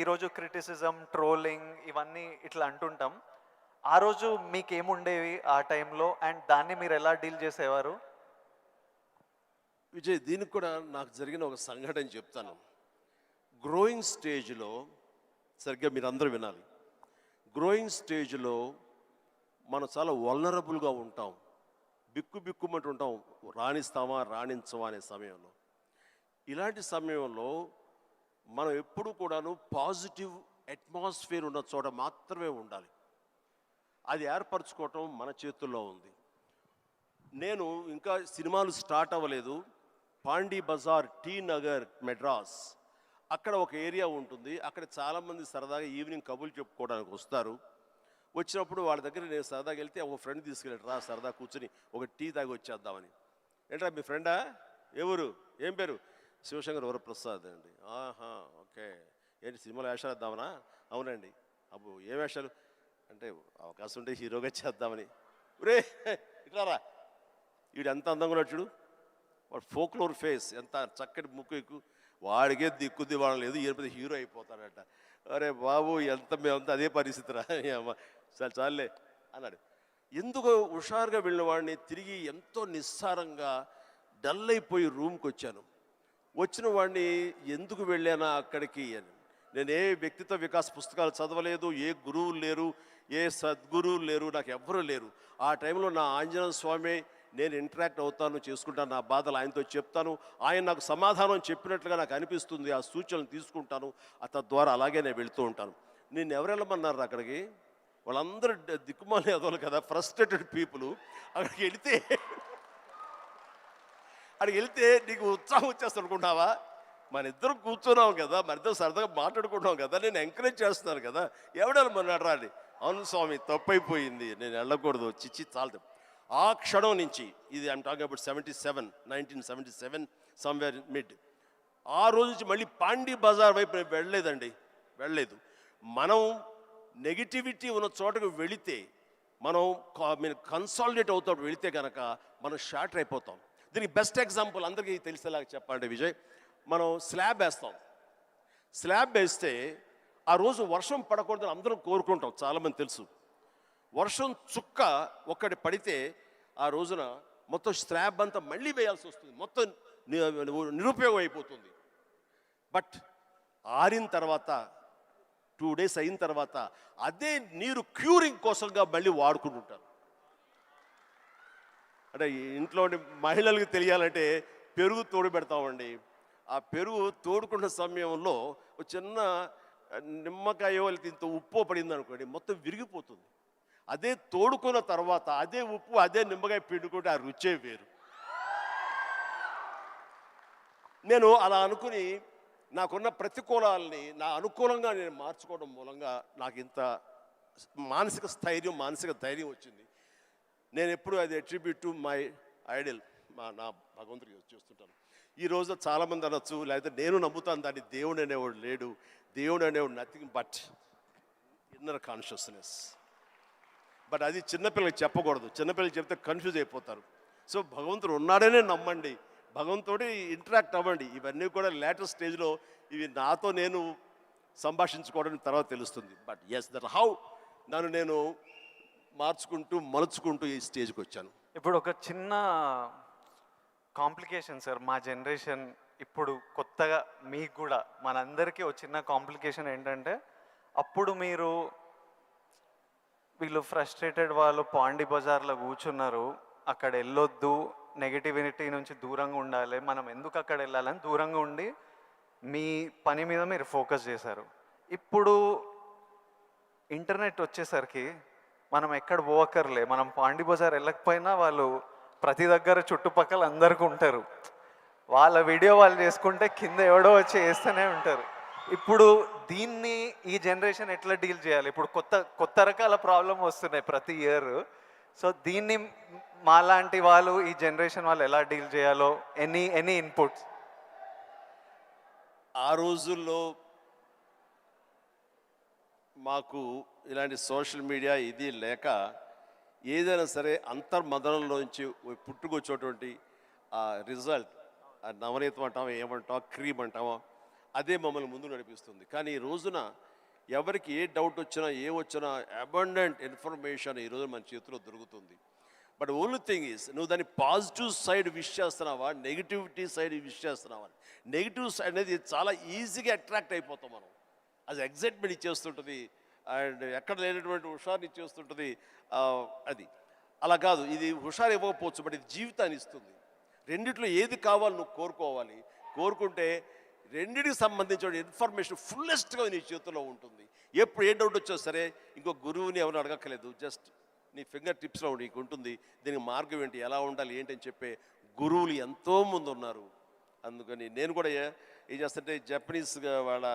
ఈరోజు క్రిటిసిజం, ట్రోలింగ్ ఇవన్నీ ఇట్లా అంటుంటాం. ఆ రోజు మీకేముండేవి ఆ టైంలో, అండ్ దాన్ని మీరు ఎలా డీల్ చేసేవారు? విజయ్, దీనికి కూడా నాకు జరిగిన ఒక సంఘటన చెప్తాను. గ్రోయింగ్ స్టేజ్లో సరిగ్గా మీరు అందరూ వినాలి. గ్రోయింగ్ స్టేజ్లో మనం చాలా వల్నరబుల్గా ఉంటాం, బిక్కుమంటూ ఉంటాం, రాణిస్తామా రాణించమా అనే సమయంలో. ఇలాంటి సమయంలో మనం ఎప్పుడు కూడాను పాజిటివ్ అట్మాస్ఫియర్ ఉన్న చోట మాత్రమే ఉండాలి. అది ఏర్పరచుకోవటం మన చేతుల్లో ఉంది. నేను ఇంకా సినిమాలు స్టార్ట్ అవ్వలేదు. పాండీ బజార్, టీ నగర్, మెడ్రాస్, అక్కడ ఒక ఏరియా ఉంటుంది. అక్కడ చాలామంది సరదాగా ఈవినింగ్ కబుర్లు చెప్పుకోవడానికి వస్తారు. వచ్చినప్పుడు వాళ్ళ దగ్గర నేను సరదాగా వెళ్తే ఒక ఫ్రెండ్ తీసుకెళ్ళాడు, రా సరదా కూర్చొని ఒక టీ తాగి వచ్చేద్దామని. ఏంట్రా మీ ఫ్రెండా, ఎవరు, ఏం పేరు? శివశంకర్ వరప్రసాద్ అండి. ఆహా, ఓకే. ఏంటి సినిమాలో వేషాలు వేద్దామనా? అవునండి. అబ్బో ఏ వేషాలు అంటే, అవకాశం ఉంటే హీరోగా చేద్దామని. రే ఇట్లారా, వీడు ఎంత అందంగా ఉన్నాడు చూడు, వాడు ఫోక్లోర్ ఫేస్, ఎంత చక్కటి ముక్కు ఎక్కువ, వాడికే దిక్కుద్ది వాడు లేదు, ఏర్పడి హీరో అయిపోతాడట. అరే బాబు, ఎంత మేమంతా అదే పరిస్థితి రా, చాలే అన్నాడు. ఎందుకు హుషారుగా వెళ్ళిన వాడిని తిరిగి ఎంతో నిస్సారంగా డల్ అయిపోయి రూమ్కి వచ్చాను. వచ్చిన వాడిని ఎందుకు వెళ్ళానా అక్కడికి అని, నేను ఏ వ్యక్తిత్వ వికాస్ పుస్తకాలు చదవలేదు, ఏ గురువులు లేరు, ఏ సద్గురువులు లేరు, నాకు ఎవ్వరూ లేరు. ఆ టైంలో నా ఆంజనేయ స్వామి నేను ఇంటరాక్ట్ అవుతాను, చేసుకుంటాను, నా బాధలు ఆయనతో చెప్తాను, ఆయన నాకు సమాధానం చెప్పినట్లుగా నాకు అనిపిస్తుంది, ఆ సూచనలు తీసుకుంటాను, తద్వారా అలాగే నేను వెళుతూ ఉంటాను. నేను ఎవరు వెళ్ళమన్నారు అక్కడికి? వాళ్ళందరూ దిక్కుమాలి అదోలు కదా, ఫ్రస్ట్రేటెడ్ పీపుల్. అక్కడికి వెళ్తే నీకు ఉత్సాహం వచ్చేస్తా అనుకుంటున్నావా? మన ఇద్దరం కూర్చున్నాం కదా, మన ఇద్దరు సరదాగా మాట్లాడుకుంటున్నాం కదా, నేను ఎంకరేజ్ చేస్తున్నాను కదా, ఎవడెళ్ళమన్నాడు రాండి. అవును స్వామి, తప్పైపోయింది, నేను వెళ్ళకూడదు, చిచ్చి చాలు. ఆ క్షణం నుంచి, ఇది I'm talking about 1977 somewhere mid, ఆ రోజు నుంచి మళ్ళీ పాండీ బజార్ వైపు నేను వెళ్ళలేదు. మనం నెగిటివిటీ ఉన్న చోటకు వెళితే, మనం కన్సాలిడేట్ అవుతాం వెళితే కనుక మనం షార్టర్ అయిపోతాం. దీనికి బెస్ట్ ఎగ్జాంపుల్ అందరికీ తెలిసేలాగా చెప్పండి విజయ్. మనం స్లాబ్ వేస్తే ఆ రోజు వర్షం పడకూడదని అందరం కోరుకుంటాం, చాలామంది తెలుసు. వర్షం చుక్క ఒక్కటి పడితే ఆ రోజున మొత్తం స్లాబ్ అంతా మళ్ళీ వేయాల్సి వస్తుంది, మొత్తం నిరుపయోగం అయిపోతుంది. బట్ ఆరిన తర్వాత 2 days అయిన తర్వాత అదే నీరు క్యూరింగ్ కోసంగా మళ్ళీ వాడుకుంటుంటారు. అంటే ఇంట్లోని మహిళలకు తెలియాలంటే పెరుగు తోడు పెడతామండి. ఆ పెరుగు తోడుకున్న సమయంలో ఒక చిన్న నిమ్మకాయ ఇంత ఉప్పు పడింది అనుకోండి, మొత్తం విరిగిపోతుంది. అదే తోడుకున్న తర్వాత అదే ఉప్పు అదే నిమ్మకాయ పిండుకుంటే ఆ రుచే వేరు. నేను అలా అనుకుని నాకున్న ప్రతికూలాలని నా అనుకూలంగా నేను మార్చుకోవడం మూలంగా నాకు ఇంత మానసిక స్థైర్యం, మానసిక ధైర్యం వచ్చింది. నేను ఎప్పుడు అది అట్రిబ్యూట్ టు మై ఐడల్, నా భగవంతుడికి చేస్తుంటాను. ఈ రోజు చాలామంది అనొచ్చు, లేకపోతే నేను నమ్ముతాను దాన్ని, దేవుడు అనేవాడు లేడు, దేవుడు అనేవాడు nothing but inner consciousness. But అది చిన్నపిల్లలకి చెప్పకూడదు, చిన్నపిల్లలకి చెప్తే కన్ఫ్యూజ్ అయిపోతారు. సో భగవంతుడు ఉన్నాడనే నమ్మండి, భగవంతుడి ఇంటరాక్ట్ అవ్వండి. ఇవన్నీ కూడా లేటెస్ట్ స్టేజ్లో ఇవి నాతో నేను సంభాషించుకోవడం తర్వాత తెలుస్తుంది. బట్ ఎస్, దట్ హౌ నన్ను నేను మలుచుకుంటూ ఈ స్టేజ్కి వచ్చాను. ఇప్పుడు ఒక చిన్న కాంప్లికేషన్ సార్, మా జనరేషన్ ఇప్పుడు కొత్తగా మీకు కూడా మనందరికీ ఒక చిన్న కాంప్లికేషన్ ఏంటంటే, అప్పుడు వీళ్ళు ఫ్రస్ట్రేటెడ్ వాళ్ళు పాండీ బజార్లో కూర్చున్నారు, అక్కడ వెళ్ళొద్దు, నెగిటివిటీ నుంచి దూరంగా ఉండాలి, మనం ఎందుకు అక్కడ వెళ్ళాలని దూరంగా ఉండి మీ పని మీద మీరు ఫోకస్ చేశారు. ఇప్పుడు ఇంటర్నెట్ వచ్చేసరికి మనం ఎక్కడ పోవక్కర్లే, మనం పాండీ బజార్ వెళ్ళకపోయినా వాళ్ళు ప్రతి దగ్గర చుట్టుపక్కల అందరికీ ఉంటారు, వాళ్ళ వీడియో వాళ్ళు చేసుకుంటే కింద ఎవడో వచ్చి వేస్తూనే ఉంటారు. ఇప్పుడు దీన్ని ఈ జనరేషన్ ఎట్లా డీల్ చేయాలి? ఇప్పుడు కొత్త రకాల ప్రాబ్లం వస్తున్నాయి ప్రతి ఇయర్. సో దీన్ని మాలాంటి వాళ్ళు, ఈ జనరేషన్ వాళ్ళు ఎలా డీల్ చేయాలో, ఎనీ ఇన్పుట్స్? ఆ రోజుల్లో మాకు ఇలాంటి సోషల్ మీడియా ఇది లేక, ఏదైనా సరే అంతర్మదనంలోంచి పుట్టుకొచ్చేటువంటి ఆ రిజల్ట్, ఆ నవనీతం అంటామో ఏమంటామో క్రీమ్ అంటామో, అదే మమ్మల్ని ముందు నడిపిస్తుంది. కానీ ఈ రోజున ఎవరికి ఏ డౌట్ వచ్చినా వచ్చినా అబండెంట్ ఇన్ఫర్మేషన్ ఈరోజు మన చేతిలో దొరుకుతుంది. బట్ ఓన్లీ థింగ్ ఈజ్, నువ్వు దాన్ని పాజిటివ్ సైడ్ విష్ చేస్తున్నావా, నెగిటివిటీ సైడ్ విష్ చేస్తున్నావా? నెగిటివ్ సైడ్ అనేది చాలా ఈజీగా అట్రాక్ట్ అయిపోతాం మనం. అది ఎగ్జైట్మెంట్ ఇచ్చేస్తుంటుంది అండ్ ఎక్కడ లేనటువంటి హుషారుని ఇచ్చేస్తుంటుంది. అది అలా కాదు, ఇది హుషారు ఇవ్వకపోవచ్చు, బట్ ఇది జీవితాన్ని ఇస్తుంది. రెండిట్లో ఏది కావాలి నువ్వు కోరుకోవాలి, కోరుకుంటే రెండిటికి సంబంధించిన ఇన్ఫర్మేషన్ ఫుల్లెస్ట్గా నీ చేతిలో ఉంటుంది. ఎప్పుడు ఏ డౌట్ వచ్చో సరే ఇంకో గురువుని ఎవరు అడగక్కర్లేదు, జస్ట్ నీ ఫింగర్ టిప్స్లో నీకు ఉంటుంది. దీనికి మార్గం ఏంటి, ఎలా ఉండాలి ఏంటి అని చెప్పే గురువులు ఎంతోమంది ఉన్నారు. అందుకని నేను కూడా ఏం చేస్తుంటే జపనీస్గా వాళ్ళ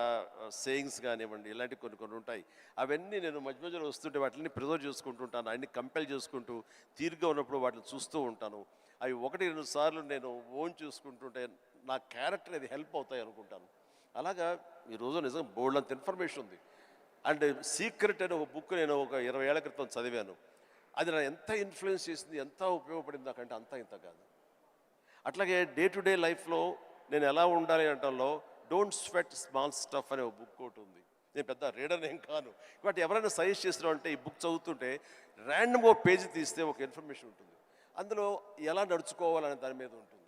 సేయింగ్స్ కానివ్వండి, ఇలాంటి కొన్ని కొన్ని ఉంటాయి. అవన్నీ నేను మధ్య మధ్యలో వస్తుంటే వాటిని ప్రిజర్వ్ చేసుకుంటుంటాను, అన్ని కంపెల్ చేసుకుంటూ తీరుగా ఉన్నప్పుడు వాటిని చూస్తూ ఉంటాను. అవి 1-2 సార్లు నేను ఓన్ చూసుకుంటుంటే నా క్యారెక్టర్ అది హెల్ప్ అవుతాయి అనుకుంటాను. అలాగా ఈరోజు నిజంగా బోల్డ్ అంత ఇన్ఫర్మేషన్ ఉంది. అండ్ సీక్రెట్ అనే ఒక బుక్ నేను ఒక 20 ఏళ్ల క్రితం చదివాను. అది నా ఎంత ఇన్ఫ్లుయెన్స్ చేసింది, ఎంత ఉపయోగపడింది నాకంటే అంతా ఇంత కాదు. అట్లాగే డే టు డే లైఫ్లో నేను ఎలా ఉండాలి అంటంలో డోంట్ స్వెట్ స్మాల్ స్టఫ్ అనే ఒక బుక్ ఒకటి ఉంది. నేను పెద్ద రీడర్ ఏం కాను, బట్ ఎవరైనా సజెస్ట్ చేసిన అంటే ఈ బుక్ చదువుతుంటే ర్యాండమ్గా ఒక పేజీ తీస్తే ఒక ఇన్ఫర్మేషన్ ఉంటుంది, అందులో ఎలా నడుచుకోవాలనే దాని మీద ఉంటుంది.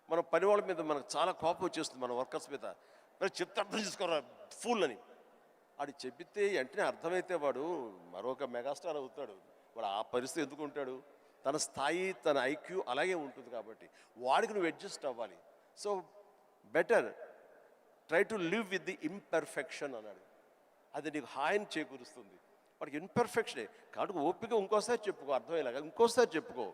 మన పని వాళ్ళ మీద మనకు చాలా కోపం వచ్చేస్తుంది, మన వర్కర్స్ మీద. మరి చెప్తే అర్థం చేసుకోరా ఫూల్ అని వాడు చెబితే వెంటనే అర్థమైతే వాడు మరొక మెగాస్టార్ అవుతాడు. వాడు ఆ పరిస్థితి ఎందుకు ఉంటాడు, తన స్థాయి తన ఐక్యూ అలాగే ఉంటుంది కాబట్టి వాడికి నువ్వు అడ్జస్ట్ అవ్వాలి. So better try to live with the imperfection అన్నాడు. అది నీకు హాయిని చేకూరుస్తుంది. వాడికి ఇంపర్ఫెక్షనే కాబట్టి ఓపిక ఇంకోసారి చెప్పుకో, అర్థమయ్యేలాగా ఇంకోసారి చెప్పుకో.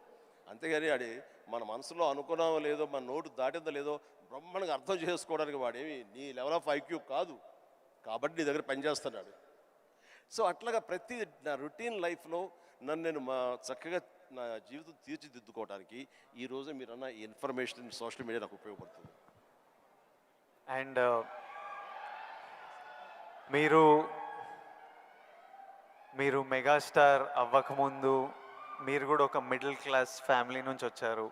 అంతేగాని అది మన మనసులో అనుకున్నామో లేదో, మన నోటు దాటిందో లేదో బ్రహ్మాండంగా అర్థం చేసుకోవడానికి వాడేమి నీ లెవెల్ ఆఫ్ ఐక్యూ కాదు కాబట్టి నీ దగ్గర పనిచేస్తున్నాడు. సో అట్లాగా ప్రతి నా రొటీన్ లైఫ్లో నన్ను నేను చక్కగా నా జీవితం తీర్చిదిద్దుకోవడానికి ఈరోజు మీరన్న ఈ ఇన్ఫర్మేషన్ సోషల్ మీడియా నాకు ఉపయోగపడుతుంది. అండ్ మీరు మీరు మెగాస్టార్ అవ్వకముందు మీరు కూడా ఒక మిడిల్ క్లాస్ ఫ్యామిలీ నుంచి వచ్చారు.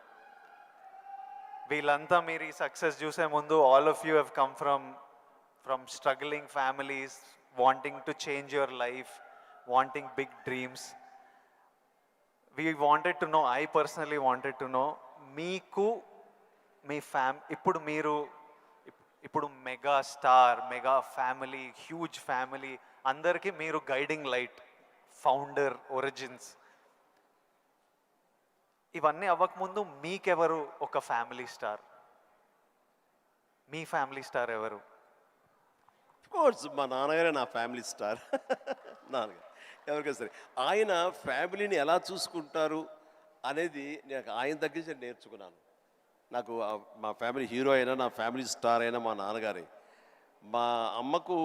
వీళ్ళంతా మీరు ఈ సక్సెస్ చూసే ముందు all of you have come from struggling families, wanting to change your life, wanting big dreams. We wanted to know, I personally wanted to know, మీకు మీ ఇప్పుడు mega star, mega family, huge family అందరికీ మీరు guiding light, founder, origins. ఇవన్నీ అవ్వకముందు మీకెవరు ఒక family star? మీ family star ఎవరు? Course మా నాన్నగారే నా ఫ్యామిలీ స్టార్. నాన్నగారు ఎవరికైనా సరే ఆయన ఫ్యామిలీని ఎలా చూసుకుంటారు అనేది నేను ఆయన దగ్గర నుంచి నేర్చుకున్నాను. నాకు మా ఫ్యామిలీ హీరో అయినా, నా ఫ్యామిలీ స్టార్ అయినా మా నాన్నగారే. మా అమ్మకు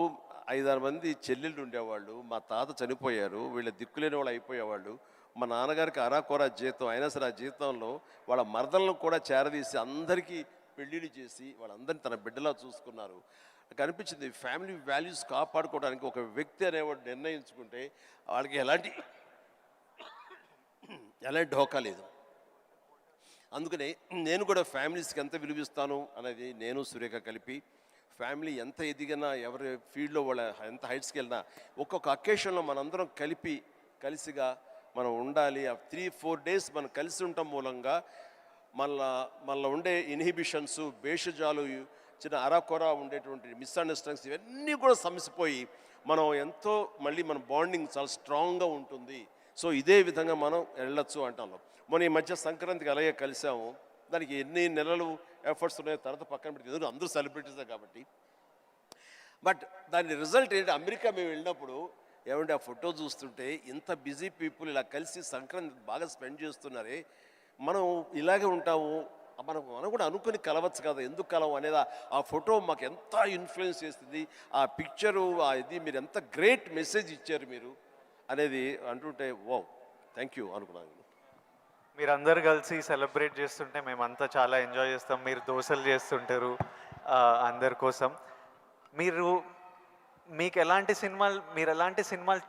5-6 మంది చెల్లెళ్ళు ఉండేవాళ్ళు. మా తాత చనిపోయారు, వీళ్ళ దిక్కులేని వాళ్ళు అయిపోయేవాళ్ళు. మా నాన్నగారికి అరాకొరా జీతం అయినా సరే ఆ జీతంలో వాళ్ళ మరదలను కూడా చేరదీసి అందరికీ పెళ్ళిళ్ళు చేసి వాళ్ళందరినీ తన బిడ్డలా చూసుకున్నారు. నాకు అనిపించింది ఫ్యామిలీ వాల్యూస్ కాపాడుకోవడానికి ఒక వ్యక్తి అనేవాడు నిర్ణయించుకుంటే వాళ్ళకి ఎలాంటి ఢోకా లేదు. అందుకనే నేను కూడా ఫ్యామిలీస్కి ఎంత విలువిస్తాను అనేది నేను సురేఖ కలిపి, ఫ్యామిలీ ఎంత ఎదిగినా ఎవరి ఫీల్డ్లో వాళ్ళ ఎంత హైట్స్కి వెళ్ళినా ఒక్కొక్క అకేషన్లో మనందరం కలిసిగా మనం ఉండాలి. ఆ 3-4 డేస్ మనం కలిసి ఉండటం మూలంగా మళ్ళీ ఉండే ఇన్హిబిషన్స్, భేషజాలు, చిన్న అరాకొర ఉండేటువంటి మిస్అండర్స్టాండింగ్స్ ఇవన్నీ కూడా సమసిపోయి మనం ఎంతో మళ్ళీ మన బాండింగ్ చాలా స్ట్రాంగ్గా ఉంటుంది. సో ఇదే విధంగా మనం వెళ్ళొచ్చు అంటాం. మన ఈ మధ్య సంక్రాంతికి అలాగే కలిసాము. దానికి ఎన్ని నెలలు ఎఫర్ట్స్ ఉన్నాయో తర్వాత పక్కన పెట్టి అందరూ సెలబ్రిటీసే కాబట్టి. బట్ దాని రిజల్ట్ ఏంటి, అమెరికా మేము వెళ్ళినప్పుడు ఏమంటే ఆ ఫోటో చూస్తుంటే ఇంత బిజీ పీపుల్ ఇలా కలిసి సంక్రాంతి బాగా స్పెండ్ చేస్తున్నారే, మనం ఇలాగే ఉంటాము, మనం కూడా అనుకుని కలవచ్చు కదా, ఎందుకు కలవు అనేది ఆ ఫోటో మాకు ఎంత ఇన్ఫ్లుయెన్స్ చేస్తుంది. ఆ పిక్చరు ఇది మీరు ఎంత గ్రేట్ మెసేజ్ ఇచ్చారు మీరు అనేది అంటుంటే ఓ థ్యాంక్ యూ అనుకున్నాను. మీరందరు కలిసి సెలబ్రేట్ చేస్తుంటే మేమంతా చాలా ఎంజాయ్ చేస్తాం. మీరు దోశలు చేస్తుంటారు అందరి కోసం. మీరు ఎలాంటి సినిమాలు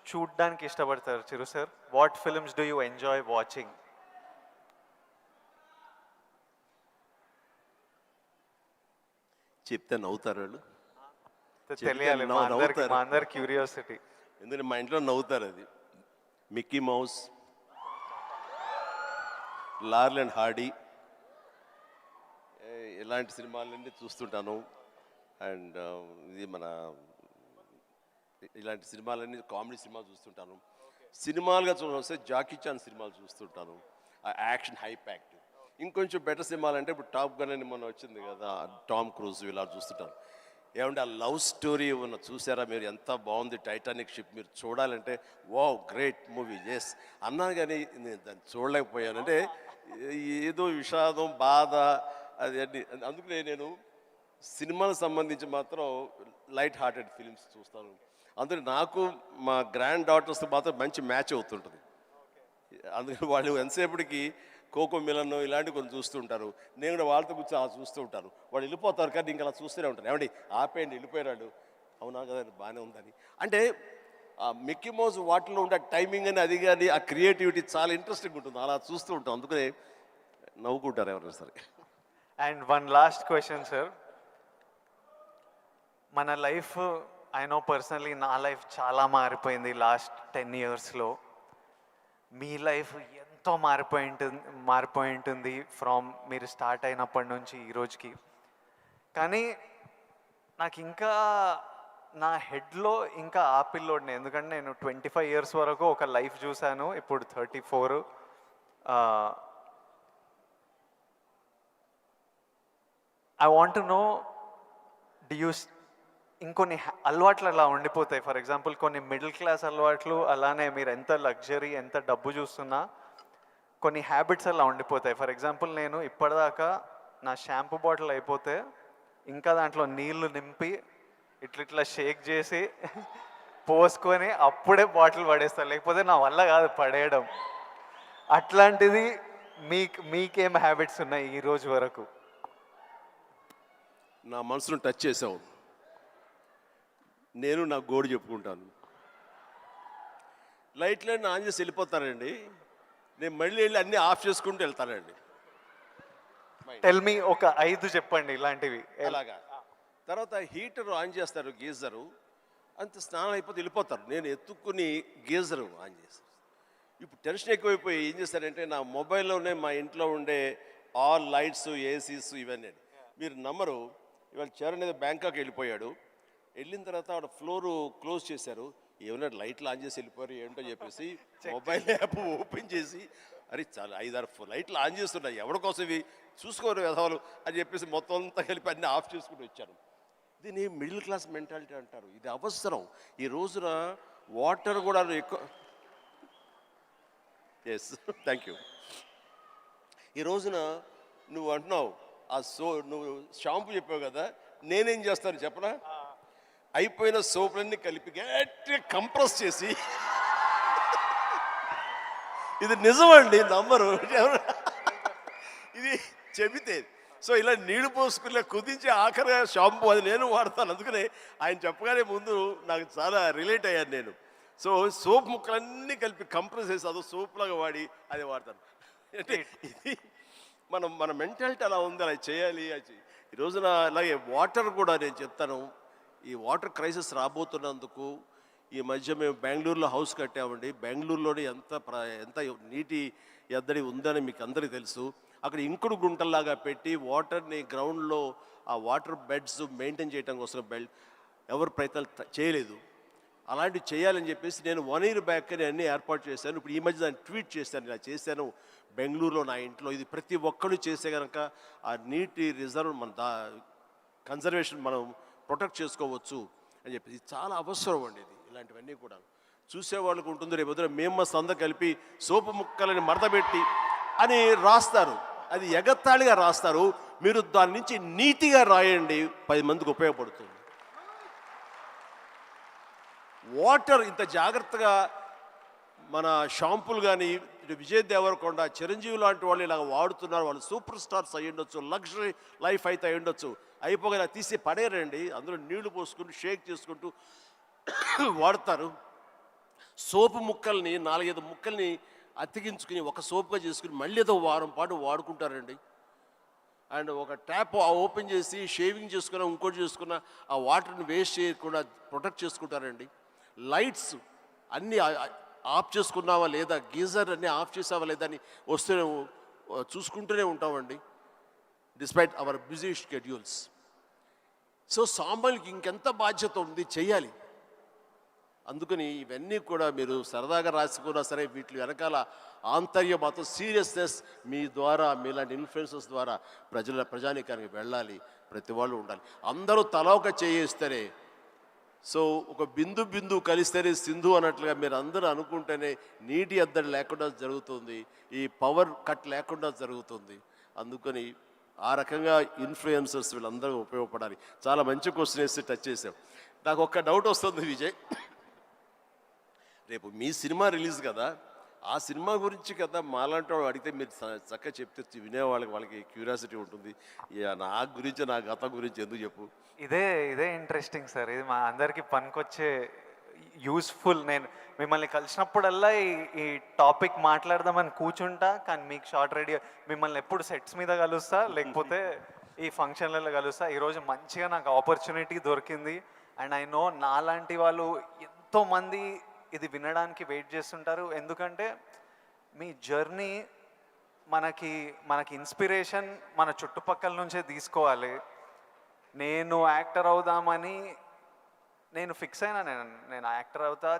చూడడానికి ఇష్టపడతారు Chiru sir? What films do you enjoy watching? చెప్తే నవ్వుతారు వాళ్ళు, తెలియాలి మా అందరి క్యూరియాసిటీ. ఎందుకంటే మా ఇంట్లో నవ్వుతారు. అది మిక్కీ మౌస్, లార్ల్ అండ్ హార్డీ, ఇలాంటి సినిమాలన్నీ చూస్తుంటాను. అండ్ ఇది మన ఇలాంటి సినిమాలన్నీ కామెడీ సినిమాలు చూస్తుంటాను. సినిమాలుగా చూస్తే జాకీ చాన్ సినిమాలు చూస్తుంటాను, ఆ యాక్షన్ హై ప్యాక్ట్. ఇంకొంచెం బెటర్ సినిమాలు అంటే ఇప్పుడు టాప్ గన్ అని మొన్న వచ్చింది కదా, టామ్ క్రూజ్, ఇలా చూస్తుంటాను. ఏమంటే ఆ లవ్ స్టోరీ ఉన్న చూసారా మీరు, ఎంత బాగుంది టైటానిక్ షిప్, మీరు చూడాలంటే వావ్ గ్రేట్ మూవీ ఎస్ అన్నాను, కానీ నేను దాన్ని చూడలేకపోయాను. అంటే ఏదో విషాదం బాధ అది అన్ని. అందుకనే నేను సినిమాలకు సంబంధించి మాత్రం లైట్ హార్టెడ్ ఫిలిమ్స్ చూస్తాను. అందుకని నాకు మా గ్రాండ్ డాటర్స్ మాత్రం మంచి మ్యాచ్ అవుతుంటుంది. అందుకని వాళ్ళు ఎంతసేపటికి కోకో మిలన్ ఇలాంటివి కొన్ని చూస్తుంటారు, నేను కూడా వాళ్ళతో కూర్చొని అలా చూస్తూ ఉంటాను. వాళ్ళు వెళ్ళిపోతారు కానీ ఇంకా అలా చూస్తూనే ఉంటాను, ఏమండి ఆపేయండి వెళ్ళిపోయాడు, అవునా కదా బాగానే ఉందని. అంటే ఆ మిక్కీ మౌస్ వాటిలో ఉండే టైమింగ్ అని అది కానీ ఆ క్రియేటివిటీ చాలా ఇంట్రెస్టింగ్ ఉంటుంది, అలా చూస్తూ ఉంటాం. అందుకనే నవ్వుకుంటారు ఎవరైనా సరే. And one last question sir, మన లైఫ్ ఐ నో పర్సనలీ నా లైఫ్ చాలా మారిపోయింది లాస్ట్ 10 yearsలో. మీ లైఫ్ ఎంతో మారిపోయి ఉంటుంది ఫ్రమ్ మీరు స్టార్ట్ అయినప్పటి నుంచి ఈ రోజుకి. కానీ నాకు ఇంకా నా హెడ్లో ఇంకా ఆ పిల్లోడిని, ఎందుకంటే నేను 25 years వరకు ఒక లైఫ్ చూశాను, ఇప్పుడు 34. I want to know, do you ఇంకొన్ని అలవాట్లు అలా ఉండిపోతాయి. ఫర్ ఎగ్జాంపుల్ కొన్ని మిడిల్ క్లాస్ అలవాట్లు, అలానే మీరు ఎంత లగ్జరీ ఎంత డబ్బు చూస్తున్నా కొన్ని హ్యాబిట్స్ అలా ఉండిపోతాయి. ఫర్ ఎగ్జాంపుల్ నేను ఇప్పటిదాకా నా షాంపూ బాటిల్ అయిపోతే ఇంకా దాంట్లో నీళ్లు నింపి ఇట్లా షేక్ చేసి పోసుకొని అప్పుడే బాటిల్ పడేస్తాను, లేకపోతే నా వల్ల కాదు పడేయడం. అట్లాంటిది మీకేం హ్యాబిట్స్ ఉన్నాయి ఈ రోజు వరకు? నా మనసును టచ్ చేసావు. నేను నా గోడు చెప్పుకుంటాను. లైట్లన్నీ ఆన్ చేసి వెళ్ళిపోతానండి, నేను మళ్ళీ వెళ్ళి అన్నీ ఆఫ్ చేసుకుంటూ వెళ్తానండి. టెల్ మీ ఒక 5 చెప్పండి ఇలాంటివి. అలాగా తర్వాత హీటర్ ఆన్ చేస్తారు, గీజరు, అంత స్నానం అయిపోతే వెళ్ళిపోతారు, నేను ఎత్తుక్కుని గీజరు ఆన్ చేస్తాను. ఇప్పుడు టెన్షన్ ఎక్కువైపోయి ఏం చేస్తారంటే నా మొబైల్లోనే మా ఇంట్లో ఉండే ఆల్ లైట్స్ ఏసీస్ ఇవన్నీ. మీరు నమ్మరు, ఇవాళ చరణ్ ఏదో బ్యాంకాక్ వెళ్ళిపోయాడు, వెళ్ళిన తర్వాత ఆడ ఫ్లోరు క్లోజ్ చేశారు, ఏమైనా లైట్లు ఆన్ చేసి వెళ్ళిపోయారు ఏంటో చెప్పేసి మొబైల్ యాప్ ఓపెన్ చేసి అరే చాలా 5-6 లైట్లు ఆన్ చేస్తున్నాయి, ఎవరి కోసం ఇవి చూసుకోరు వ్యధవాలు అని చెప్పేసి మొత్తం అంతా కలిపి అన్నీ ఆఫ్ చేసుకుని వచ్చాను. దీన్ని మిడిల్ క్లాస్ మెంటాలిటీ అంటారు, ఇది అవసరం. ఈ రోజున వాటర్ కూడా ఎక్కువ. Yes thank you. ఈ రోజున నువ్వు అంటున్నావు నువ్వు షాంపూ చెప్పావు కదా, నేనేం చేస్తాను చెప్పనా, అయిపోయిన సోపులన్నీ కలిపి గట్టిగా కంప్రెస్ చేసి, ఇది నిజమండి నమ్మరు ఇది చెబితే, సో ఇలా నీళ్లు పోసుకునే కుదించి ఆఖరిగా షాంపూ అది నేను వాడతాను. అందుకనే ఆయన చెప్పగానే ముందు నాకు చాలా రిలేట్ అయ్యాను నేను. సో సోప్ ముక్కలన్నీ కలిపి కంప్రెస్ చేసి అదో సోప్లాగా వాడి అది వాడతాను. అంటే ఇది మన మెంటాలిటీ అలా ఉంది, అలా చేయాలి. ఈ రోజున అలాగే వాటర్ కూడా నేను చెప్తాను, ఈ వాటర్ క్రైసిస్ రాబోతున్నందుకు ఈ మధ్య మేము బెంగళూరులో హౌస్ కట్టామండి. బెంగళూరులోనే ఎంత నీటి ఎద్దడి ఉందని మీకు అందరికీ తెలుసు. అక్కడ ఇంకుడు గుంటల్లాగా పెట్టి వాటర్ని గ్రౌండ్లో ఆ వాటర్ బెడ్స్ మెయింటైన్ చేయడం కోసం ఎవరు ప్రయత్నాలు చేయలేదు. అలాంటివి చేయాలని చెప్పేసి నేను 1 year బ్యాక్ అన్నీ ఏర్పాటు చేశాను. ఇప్పుడు ఈ మధ్య దాన్ని ట్వీట్ చేశాను, ఇలా చేశాను బెంగళూరులో నా ఇంట్లో. ఇది ప్రతి ఒక్కరు చేసే కనుక ఆ నీటి రిజర్వ్ కన్జర్వేషన్ మనం ప్రొటెక్ట్ చేసుకోవచ్చు అని చెప్పి ఇది చాలా అవసరం అండి. ఇలాంటివన్నీ కూడా చూసేవాళ్ళకు ఉంటుంది, రేపు పొద్దున మేము సంద కలిపి సోపు ముక్కలని మడతపెట్టి అని రాస్తారు, అది ఎగత్తాళిగా రాస్తారు. మీరు దాని నుంచి నీతిగా రాయండి, 10 మందికి ఉపయోగపడుతుంది. వాటర్ ఇంత జాగ్రత్తగా మన షాంపూలు కానీ విజయ్ దేవరకొండ చిరంజీవి లాంటి వాళ్ళు ఇలా వాడుతున్నారు, వాళ్ళు సూపర్ స్టార్స్ అయ్యి ఉండొచ్చు, లగ్జరీ లైఫ్ అయితే అయి ఉండొచ్చు, అయిపోగా తీసి పడేరండి, అందులో నీళ్లు పోసుకుంటూ షేక్ చేసుకుంటూ వాడతారు. సోపు ముక్కల్ని 4-5 ముక్కల్ని అతికించుకుని ఒక సోపుగా చేసుకుని మళ్ళీ ఏదో వారం పాటు వాడుకుంటారండి. అండ్ ఒక ట్యాప్ ఓపెన్ చేసి షేవింగ్ చేసుకున్న ఇంకోటి చేసుకున్న ఆ వాటర్ని వేస్ట్ చేయకుండా ప్రొటెక్ట్ చేసుకుంటారండి. లైట్స్ అన్నీ ఆఫ్ చేసుకున్నావా లేదా, గీజర్ అన్నీ ఆఫ్ చేసావా లేదా అని వస్తూనే చూసుకుంటూనే ఉంటామండి, despite our busy schedules. So సామాన్యులకి ఇంకెంత బాధ్యత ఉంది, చెయ్యాలి. అందుకని ఇవన్నీ కూడా మీరు సరదాగా రాసుకున్నా సరే వీటి వెనకాల ఆంతర్య మాత్రం సీరియస్నెస్ మీ ద్వారా మీలాంటి ఇన్ఫ్లుయెన్సర్స్ ద్వారా ప్రజానీకానికి వెళ్ళాలి, ప్రతి వాళ్ళు ఉండాలి. అందరూ తల ఒక చేయిస్తేనే, సో ఒక బిందు బిందు కలిస్తేనే సింధు అన్నట్లుగా మీరు అందరూ అనుకుంటేనే నీటి ఎద్దడి లేకుండా జరుగుతుంది, ఈ పవర్ కట్ లేకుండా జరుగుతుంది. అందుకని ఆ రకంగా ఇన్ఫ్లుయెన్సర్స్ వీళ్ళందరూ ఉపయోగపడాలి. చాలా మంచి క్వశ్చన్ వేసి టచ్ చేసాం. నాకు ఒక్క డౌట్ వస్తుంది విజయ్, రేపు మీ సినిమా రిలీజ్ కదా, ఆ సినిమా గురించి కదా మాలాంటి వాళ్ళు అడిగితే మీరు చక్కగా చెప్తే వాళ్ళకి క్యూరియాసిటీ ఉంటుంది. నా గురించి నా గతం గురించి ఎందుకు చెప్పు. ఇదే ఇంట్రెస్టింగ్ సార్. ఇది మా అందరికీ పనికొచ్చే యూస్ఫుల్. నేను మిమ్మల్ని కలిసినప్పుడల్లా ఈ టాపిక్ మాట్లాడదామని కూర్చుంటా, కానీ మీకు షార్ట్ రెడీ మిమ్మల్ని ఎప్పుడు సెట్స్ మీద కలుస్తా, లేకపోతే ఈ ఫంక్షన్లలో కలుస్తా. ఈరోజు మంచిగా నాకు ఆపర్చునిటీ దొరికింది. అండ్ ఐ నో నాలాంటి వాళ్ళు ఎంతోమంది ఇది వినడానికి వెయిట్ చేస్తుంటారు. ఎందుకంటే మీ జర్నీ మనకి ఇన్స్పిరేషన్ మన చుట్టుపక్కల నుంచే తీసుకోవాలి. నేను యాక్టర్ అవుదామని నేను ఫిక్స్ అయినా, నేను యాక్టర్ అవుతా,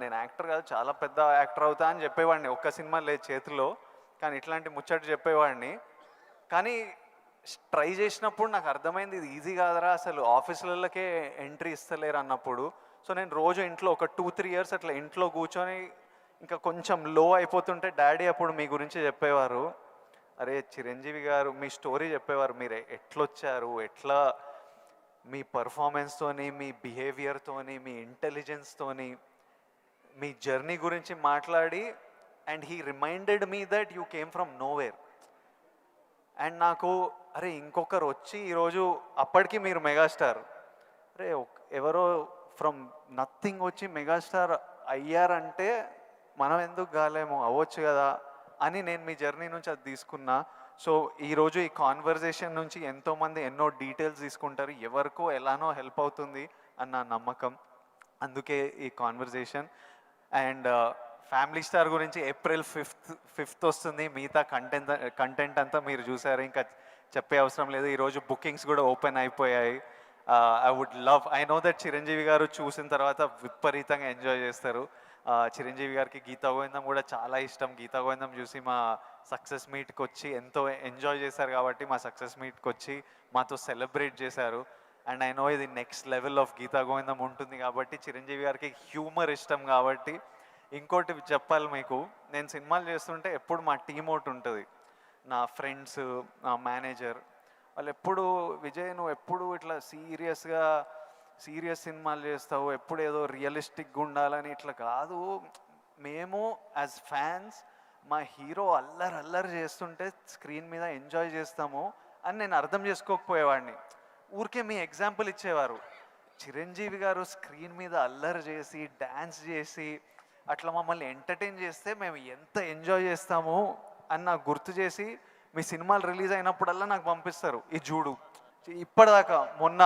నేను యాక్టర్ కాదు చాలా పెద్ద యాక్టర్ అవుతా అని చెప్పేవాడిని. ఒక్క సినిమా లేదు చేతిలో, కానీ ఇట్లాంటి ముచ్చట చెప్పేవాడిని. కానీ ట్రై చేసినప్పుడు నాకు అర్థమైంది ఇది ఈజీ కాదరా, అసలు ఆఫీసులకే ఎంట్రీ ఇస్తలేరు అన్నప్పుడు. సో నేను రోజు ఇంట్లో ఒక 2-3 ఇయర్స్ అట్లా ఇంట్లో కూర్చొని ఇంకా కొంచెం లో అయిపోతుంటే డాడీ అప్పుడు మీ గురించి చెప్పేవారు, అరే చిరంజీవి గారు మీ స్టోరీ చెప్పేవారు, మీరు ఎట్లొచ్చారు, ఎట్లా మీ పర్ఫార్మెన్స్తోని, మీ బిహేవియర్తోని, మీ ఇంటెలిజెన్స్తోని మీ జర్నీ గురించి మాట్లాడి, and he reminded me that you came from nowhere. And నాకు అరే ఇంకొకరు వచ్చి ఈరోజు అప్పటికి మీరు మెగాస్టార్, అరే ఎవరో ఫ్రమ్ నథింగ్ వచ్చి మెగాస్టార్ అయ్యారంటే మనం ఎందుకు కాలేమో, అవ్వచ్చు కదా అని నేను మీ జర్నీ నుంచి అది తీసుకున్నా. సో ఈరోజు ఈ కాన్వర్జేషన్ నుంచి ఎంతోమంది ఎన్నో డీటెయిల్స్ తీసుకుంటారు, ఎవరికో ఎలానో హెల్ప్ అవుతుంది అన్న నమ్మకం, అందుకే ఈ కాన్వర్జేషన్. అండ్ ఫ్యామిలీ స్టార్ గురించి April 5th వస్తుంది. మిగతా కంటెంట్ అంతా మీరు చూసారు, ఇంకా చెప్పే అవసరం లేదు. ఈరోజు బుకింగ్స్ కూడా ఓపెన్ అయిపోయాయి. ఐ నో దట్ చిరంజీవి గారు చూసిన తర్వాత విపరీతంగా ఎంజాయ్ చేస్తారు. చిరంజీవి గారికి గీతా గోవిందం కూడా చాలా ఇష్టం. గీతా గోవిందం చూసి మా సక్సెస్ మీట్కి వచ్చి ఎంతో ఎంజాయ్ చేశారు కాబట్టి మా సక్సెస్ మీట్కి వచ్చి మాతో సెలబ్రేట్ చేశారు. అండ్ ఐ నో ఇది నెక్స్ట్ లెవెల్ ఆఫ్ గీతా గోవిందం ఉంటుంది కాబట్టి చిరంజీవి గారికి హ్యూమర్ ఇష్టం కాబట్టి. ఇంకోటి చెప్పాలి మీకు, నేను సినిమాలు చేస్తుంటే ఎప్పుడు మా టీం ఒకటి ఉంటుంది, నా ఫ్రెండ్స్, నా మేనేజర్, వాళ్ళు ఎప్పుడు విజయ్ నువ్వు ఎప్పుడు ఇట్లా సీరియస్ సినిమాలు చేస్తావు, ఎప్పుడు ఏదో రియలిస్టిక్గా ఉండాలని, ఇట్లా కాదు, మేము యాజ్ ఫ్యాన్స్ మా హీరో అల్లరి చేస్తుంటే స్క్రీన్ మీద ఎంజాయ్ చేస్తాము అని నేను అర్థం చేసుకోకపోయేవాడిని. ఊరికే మీ ఎగ్జాంపుల్ ఇచ్చేవారు, చిరంజీవి గారు స్క్రీన్ మీద అల్లరి చేసి డ్యాన్స్ చేసి అట్లా మమ్మల్ని ఎంటర్టైన్ చేస్తే మేము ఎంత ఎంజాయ్ చేస్తాము అని నాకు గుర్తు చేసి మీ సినిమాలు రిలీజ్ అయినప్పుడల్లా నాకు పంపిస్తారు. ఈ చూడు ఇప్పటిదాకా మొన్న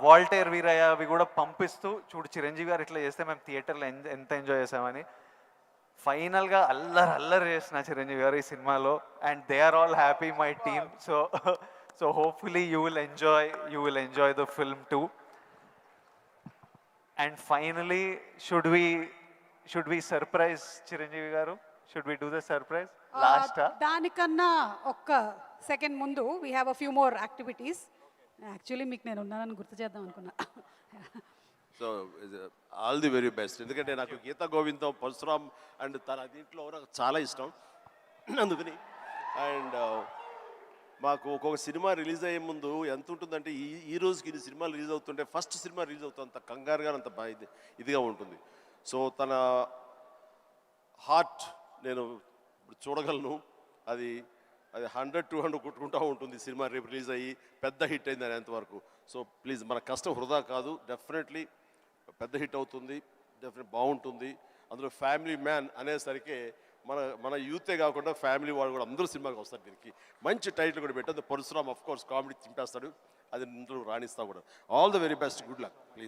వాల్టేర్ వీరయ్య అవి కూడా పంపిస్తూ, చూడు చిరంజీవి గారు ఇట్లా చేస్తే మేము థియేటర్లో ఎంత ఎంజాయ్ చేసామని. ఫైనల్గా అల్లరి చేసిన చిరంజీవి గారు ఈ సినిమాలో, and they are all happy my team. So hopefully you will enjoy the film too. And finally should we surprise Chiranjeevi garu? Should we do the surprise last? దానికన్నా ఒక్క సెకండ్ ముందు we have a few more activities. Actually మీకు నేను ఉన్నానని గుర్తు చేద్దాం అనుకున్నా. So all the very best. ఎందుకంటే నాకు గీతా గోవిందం, పరశురామ్ అండ్ తన దీంట్లో నాకు చాలా ఇష్టం. అందుకని అండ్ మాకు ఒక్కొక్క సినిమా రిలీజ్ అయ్యే ముందు ఎంత ఉంటుందంటే, ఈ రోజుకి ఇన్ని సినిమాలు రిలీజ్ అవుతుంటే ఫస్ట్ సినిమా రిలీజ్ అవుతుంది అంత కంగారుగా అంత ఇదిగా ఉంటుంది. సో తన హార్ట్ నేను చూడగలను, అది 100-200 కొట్టుకుంటూ ఉంటుంది సినిమా రేపు రిలీజ్ అయ్యి పెద్ద హిట్ అయింది అనేంతవరకు. సో ప్లీజ్ మన కష్టం వృధా కాదు, డెఫినెట్లీ పెద్ద హిట్ అవుతుంది, డెఫినెట్ బాగుంటుంది. అందులో ఫ్యామిలీ మ్యాన్ అనేసరికి మన యూతే కాకుండా ఫ్యామిలీ వాళ్ళు కూడా అందరూ సినిమాకి వస్తారు. దీనికి మంచి టైటిల్ కూడా పెట్టదు. పరశురామ్ ఆఫ్ కోర్స్ కామెడీ చింపేస్తాడు, అది ఇందులో రాణిస్తా కూడా. All the very best, good luck please.